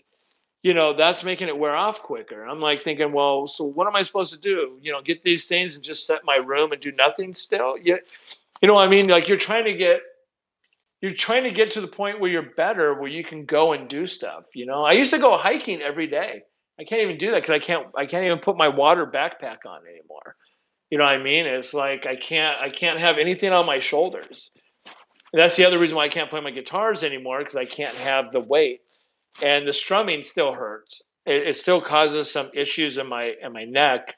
that's making it wear off quicker. I'm like thinking, well, so what am I supposed to do? Get these things and just sit in my room and do nothing still? Yeah, you know what I mean? Like, you're trying to get to the point where you're better, where you can go and do stuff. I used to go hiking every day. I can't even do that because I can't even put my water backpack on anymore. You know what I mean? It's like I can't have anything on my shoulders. And that's the other reason why I can't play my guitars anymore, because I can't have the weight, and the strumming still hurts. It still causes some issues in my neck.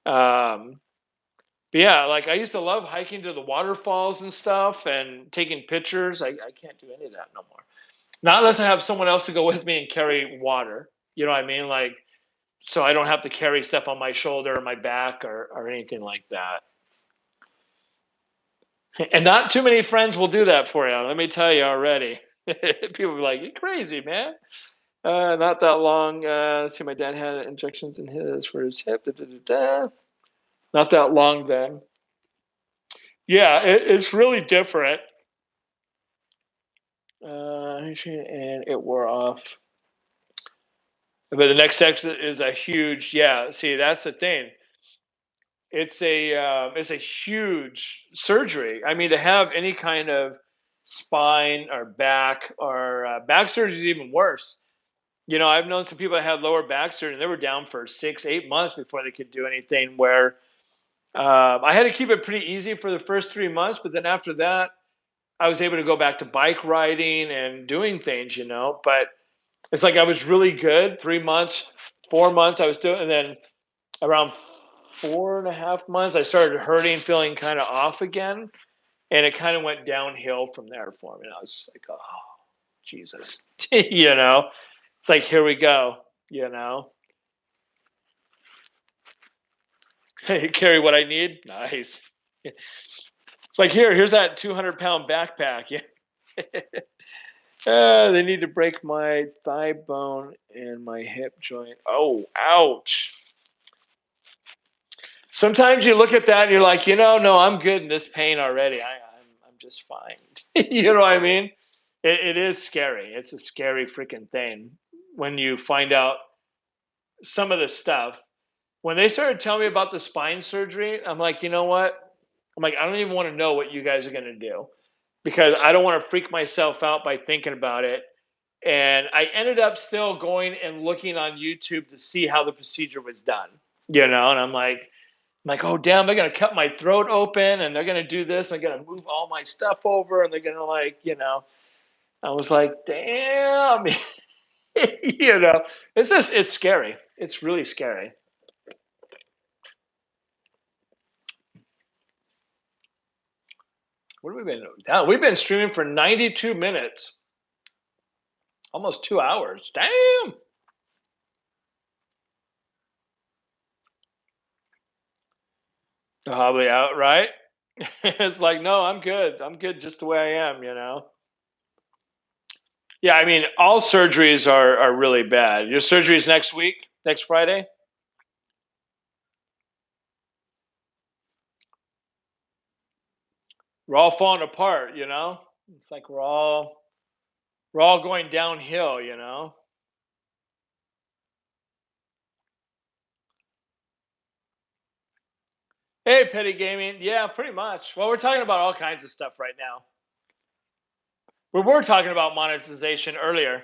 Um, but yeah, like I used to love hiking to the waterfalls and stuff and taking pictures. I can't do any of that no more. Not unless I have someone else to go with me and carry water. You know what I mean? Like, so I don't have to carry stuff on my shoulder or my back or anything like that. And not too many friends will do that for you. Let me tell you already. People be like, "You crazy, man." Not that long. Let's see, my dad had injections in his for his hip. Da, da, da, da. Not that long then. Yeah, it's really different. And it wore off. But the next exit is a huge. Yeah, see, that's the thing. It's a huge surgery. I mean, to have any kind of spine or back surgery is even worse. You know, I've known some people that had lower back surgery and they were down for 6, 8 months before they could do anything. Where I had to keep it pretty easy for the first 3 months, but then after that, I was able to go back to bike riding and doing things. But it's like I was really good 3 months, 4 months I was doing, and then around 4.5 months, I started hurting, feeling kind of off again, and it kind of went downhill from there for me. And I was like, oh, Jesus, it's like here we go, you know. Hey, carry what I need, nice. It's like here's that 200-pound backpack. Yeah. They need to break my thigh bone and my hip joint. Oh, ouch. Sometimes you look at that and you're like, no, I'm good in this pain already. I'm just fine. You know what I mean? It is scary. It's a scary freaking thing when you find out some of the stuff. When they started telling me about the spine surgery, I'm like, you know what? I'm like, I don't even want to know what you guys are going to do because I don't want to freak myself out by thinking about it. And I ended up still going and looking on YouTube to see how the procedure was done, and I'm like, oh damn, they're gonna cut my throat open and they're gonna do this, they're gonna move all my stuff over and they're gonna I was like, damn. you know, it's scary. It's really scary. What have we been down? We've been streaming for 92 minutes, almost 2 hours. Damn. Probably out, right? It's like, no, I'm good. I'm good just the way I am. Yeah, I mean, all surgeries are really bad. Your surgery's next week, next Friday. We're all falling apart. It's like we're all going downhill. Hey, petty gaming. Yeah, pretty much. Well, we're talking about all kinds of stuff right now. We were talking about monetization earlier.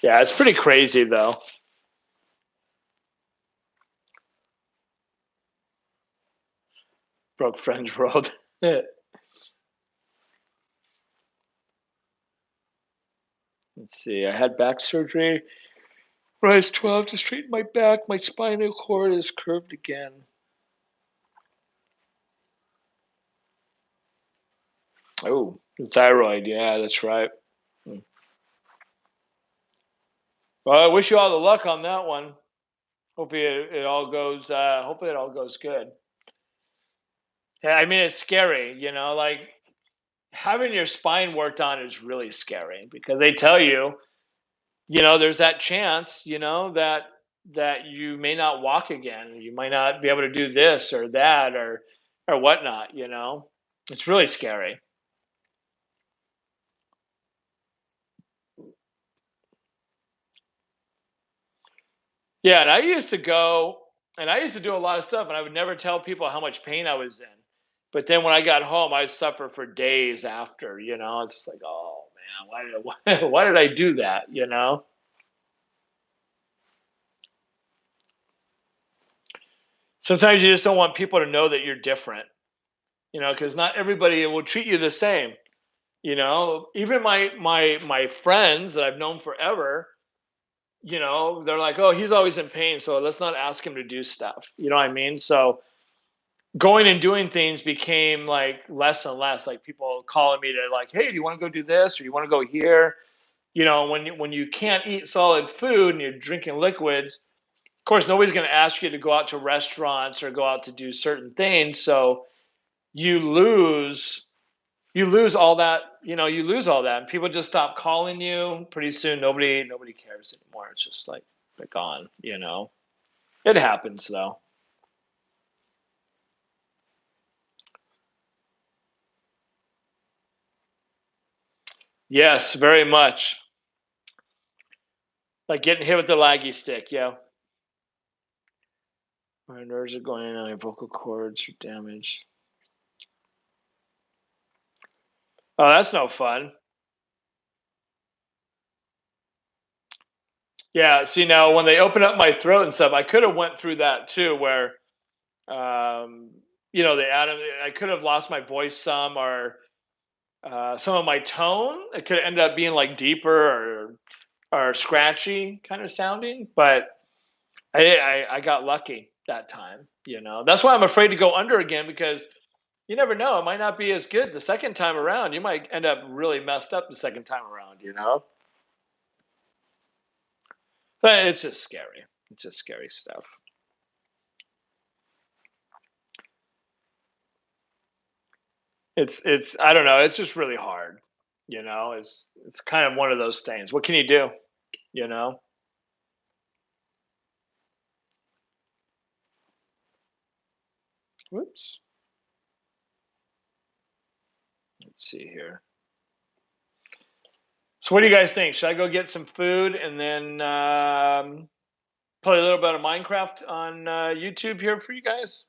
Yeah, it's pretty crazy though. Broke Friends World. Let's see. I had back surgery when I was 12 to straighten my back. My spinal cord is curved again. Oh, thyroid. Yeah, that's right. Hmm. Well, I wish you all the luck on that one. Hopefully it all goes. Hopefully it all goes good. Yeah, I mean it's scary. Like having your spine worked on is really scary because they tell you, there's that chance, that you may not walk again. You might not be able to do this or that or whatnot. It's really scary. Yeah, and I used to do a lot of stuff and I would never tell people how much pain I was in. But then when I got home, I suffered for days after. It's just like, oh man, why did I do that? Sometimes you just don't want people to know that you're different. because not everybody will treat you the same. Even my friends that I've known forever, they're like, oh, he's always in pain, so let's not ask him to do stuff. You know what I mean? So going and doing things became like less and less. Like people calling me to like, hey, do you want to go do this or you want to go here? When you can't eat solid food and you're drinking liquids, of course, nobody's going to ask you to go out to restaurants or go out to do certain things. So you lose you lose all that. You lose all that, and people just stop calling you. Pretty soon, nobody cares anymore. It's just like they're gone. It happens though. Yes, very much. Like getting hit with the laggy stick. Yeah, my nerves are going in on my vocal cords are damaged. Oh, that's no fun. Yeah, see now when they open up my throat and stuff, I could have went through that too, where um, they added. I could have lost my voice some, or some of my tone. It could end up being like deeper or scratchy kind of sounding. But I got lucky that time. That's why I'm afraid to go under again because you never know. It might not be as good the second time around. You might end up really messed up the second time around. But it's just scary. It's just scary stuff. It's I don't know. It's just really hard. It's kind of one of those things. What can you do? You know. Whoops. Let's see here. So what do you guys think? Should I go get some food and then play a little bit of Minecraft on YouTube here for you guys?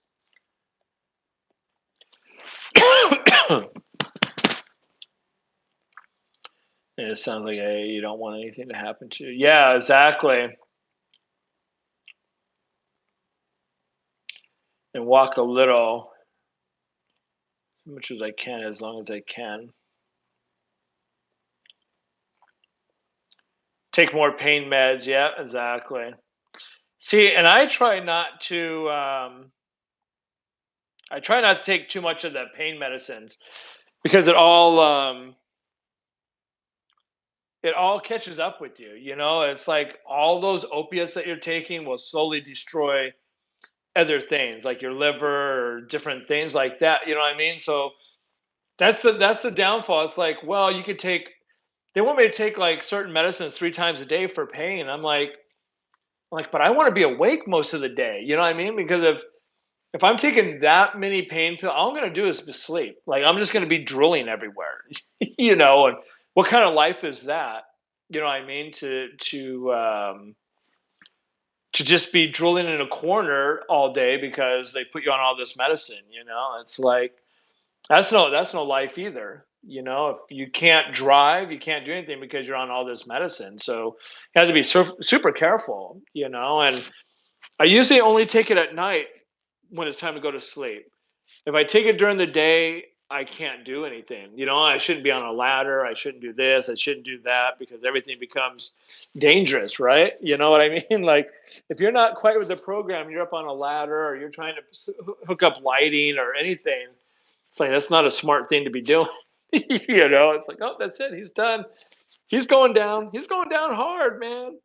It sounds like you don't want anything to happen to you. Yeah, exactly. And walk a little, as much as I can, as long as I can. Take more pain meds. Yeah, exactly. See, and I try not to take too much of the pain medicines because it all catches up with you. It's like all those opiates that you're taking will slowly destroy other things like your liver or different things like that. You know what I mean? So that's the downfall. It's like, well, you could take. They want me to take like certain medicines 3 times a day for pain. I'm like, but I want to be awake most of the day. You know what I mean? Because if I'm taking that many pain pills, all I'm going to do is sleep. Like I'm just going to be drooling everywhere. And what kind of life is that? You know what I mean? To just be drooling in a corner all day because they put you on all this medicine. It's like that's no life either. If you can't drive, you can't do anything because you're on all this medicine. So you have to be super careful. And I usually only take it at night when it's time to go to sleep. If I take it during the day, I can't do anything. I shouldn't be on a ladder. I shouldn't do this. I shouldn't do that because everything becomes dangerous, right? You know what I mean? Like if you're not quite with the program, you're up on a ladder or you're trying to hook up lighting or anything. It's like that's not a smart thing to be doing. It's like, oh, that's it. He's done. He's going down. He's going down hard, man.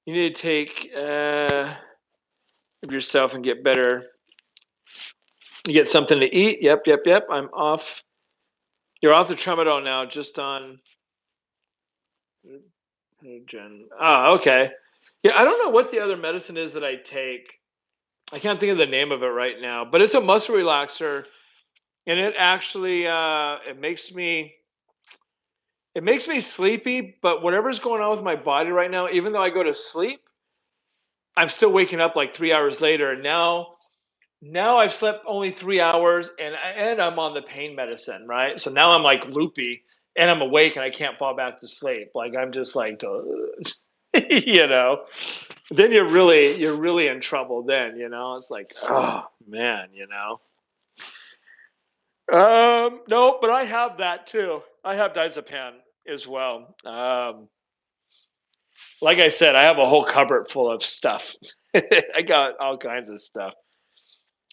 You need to take of yourself and get better. You get something to eat. Yep, yep, yep. I'm off. You're off the tramadol now, just on. Oh, okay. Yeah, I don't know what the other medicine is that I take. I can't think of the name of it right now, but it's a muscle relaxer, and it actually it makes me sleepy. But whatever's going on with my body right now, even though I go to sleep, I'm still waking up like 3 hours later, and now I've slept only 3 hours, and I'm on the pain medicine, right? So now I'm like loopy, and I'm awake, and I can't fall back to sleep. Like I'm just like, you know. Then you're really in trouble. Then it's like, oh man. No, but I have that too. I have diazepam as well. Like I said, I have a whole cupboard full of stuff. I got all kinds of stuff.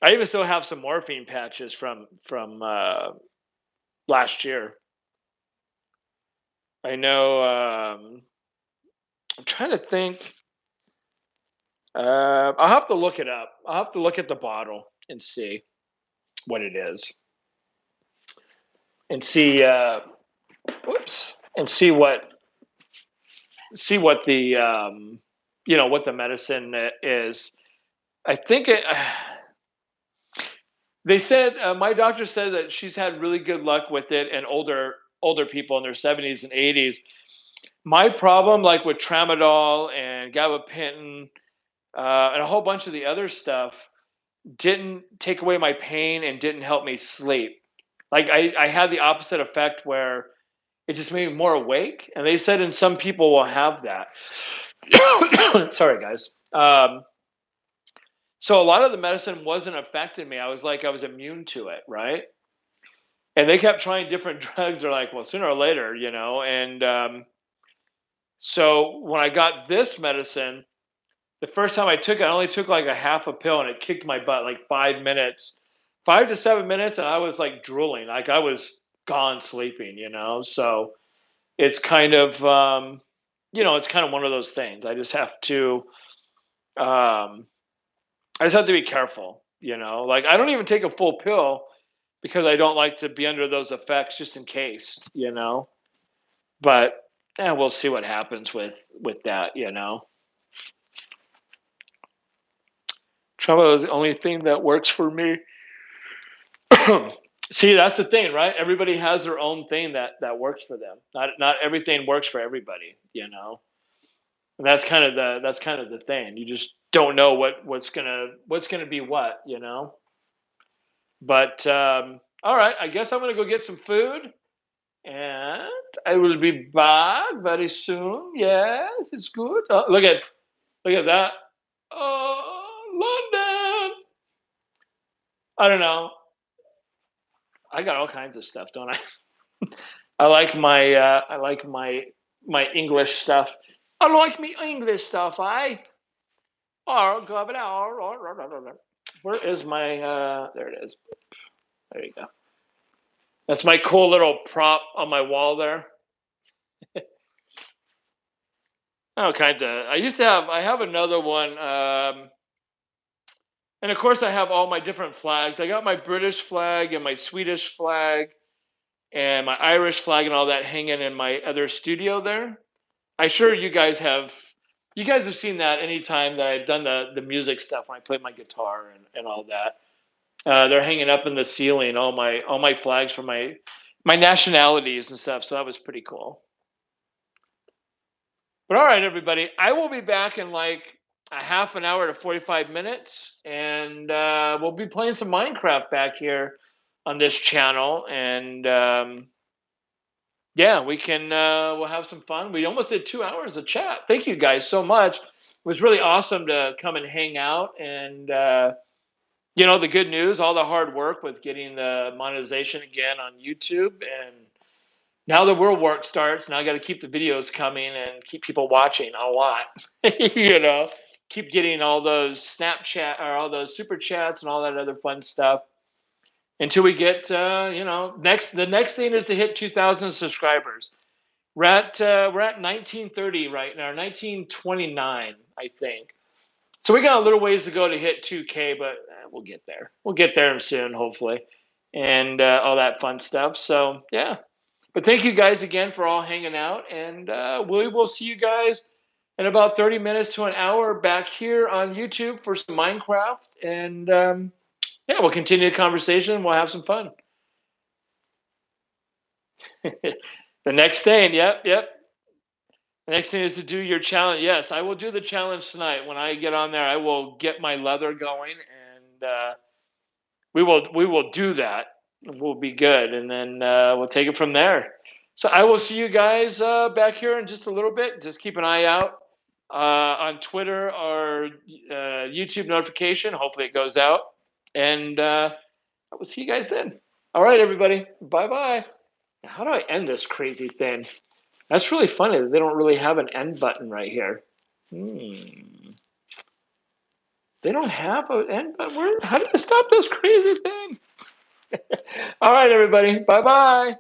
I even still have some morphine patches from last year. I know. I'm trying to think. I'll have to look it up. I'll have to look at the bottle and see what it is, and see. Whoops, and see what the what the medicine is. I think it. They said my doctor said that she's had really good luck with it, and older people in their 70s and 80s. My problem, like with tramadol and gabapentin, and a whole bunch of the other stuff, didn't take away my pain and didn't help me sleep. Like I had the opposite effect where it just made me more awake. And they said in some people will have that. Sorry, guys. So a lot of the medicine wasn't affecting me. I was like I was immune to it, right? And they kept trying different drugs. They're like, well, sooner or later, And so when I got this medicine, the first time I took it, I only took like a half a pill, and it kicked my butt like 5 minutes, 5 to 7 minutes, and I was like drooling, like I was gone sleeping. So it's kind of, it's kind of one of those things. Um, I just have to be careful. Like I don't even take a full pill because I don't like to be under those effects just in case. But yeah, we'll see what happens with that. Trauma is the only thing that works for me. See, that's the thing, right? Everybody has their own thing that works for them. Not everything works for everybody. And that's kind of the thing. You just don't know what's gonna be what. But all right, I guess I'm gonna go get some food, and I will be back very soon. Yes, it's good. Oh, look at that. Oh, London. I don't know. I got all kinds of stuff, don't I? I like my English stuff. I like me English stuff. Where is my? There it is. There you go. That's my cool little prop on my wall there. All kinds of. I have another one. And of course, I have all my different flags. I got my British flag and my Swedish flag and my Irish flag and all that hanging in my other studio there. I sure you guys have seen that anytime that I've done the music stuff when I play my guitar and all that. They're hanging up in the ceiling, all my flags for my nationalities and stuff. So that was pretty cool. But all right, everybody, I will be back in like a half an hour to 45 minutes, and we'll be playing some Minecraft back here on this channel. And yeah, we'll have some fun. We almost did 2 hours of chat. Thank you guys so much. It was really awesome to come and hang out. And the good news, all the hard work with getting the monetization again on YouTube, and now the real work starts. Now I got to keep the videos coming and keep people watching a lot. you know, keep getting all those Snapchat or all those super chats and all that other fun stuff until we get, the next thing is to hit 2,000 subscribers. We're at 1930 right now, 1929, I think. So we got a little ways to go to hit 2K, but we'll get there. We'll get there soon, hopefully, and all that fun stuff. So yeah, but thank you guys again for all hanging out, and we will see you guys in about 30 minutes to an hour back here on YouTube for some Minecraft, and yeah, we'll continue the conversation. We'll have some fun. The next thing, yep. The next thing is to do your challenge. Yes, I will do the challenge tonight. When I get on there, I will get my leather going, and we will do that. We'll be good, and then we'll take it from there. So I will see you guys back here in just a little bit. Just keep an eye out on Twitter or YouTube notification. Hopefully it goes out, and I will see you guys then. All right, everybody. Bye bye. How do I end this crazy thing? That's really funny that they don't really have an end button right here. Hmm. They don't have an end button. How do you stop this crazy thing? All right, everybody. Bye bye.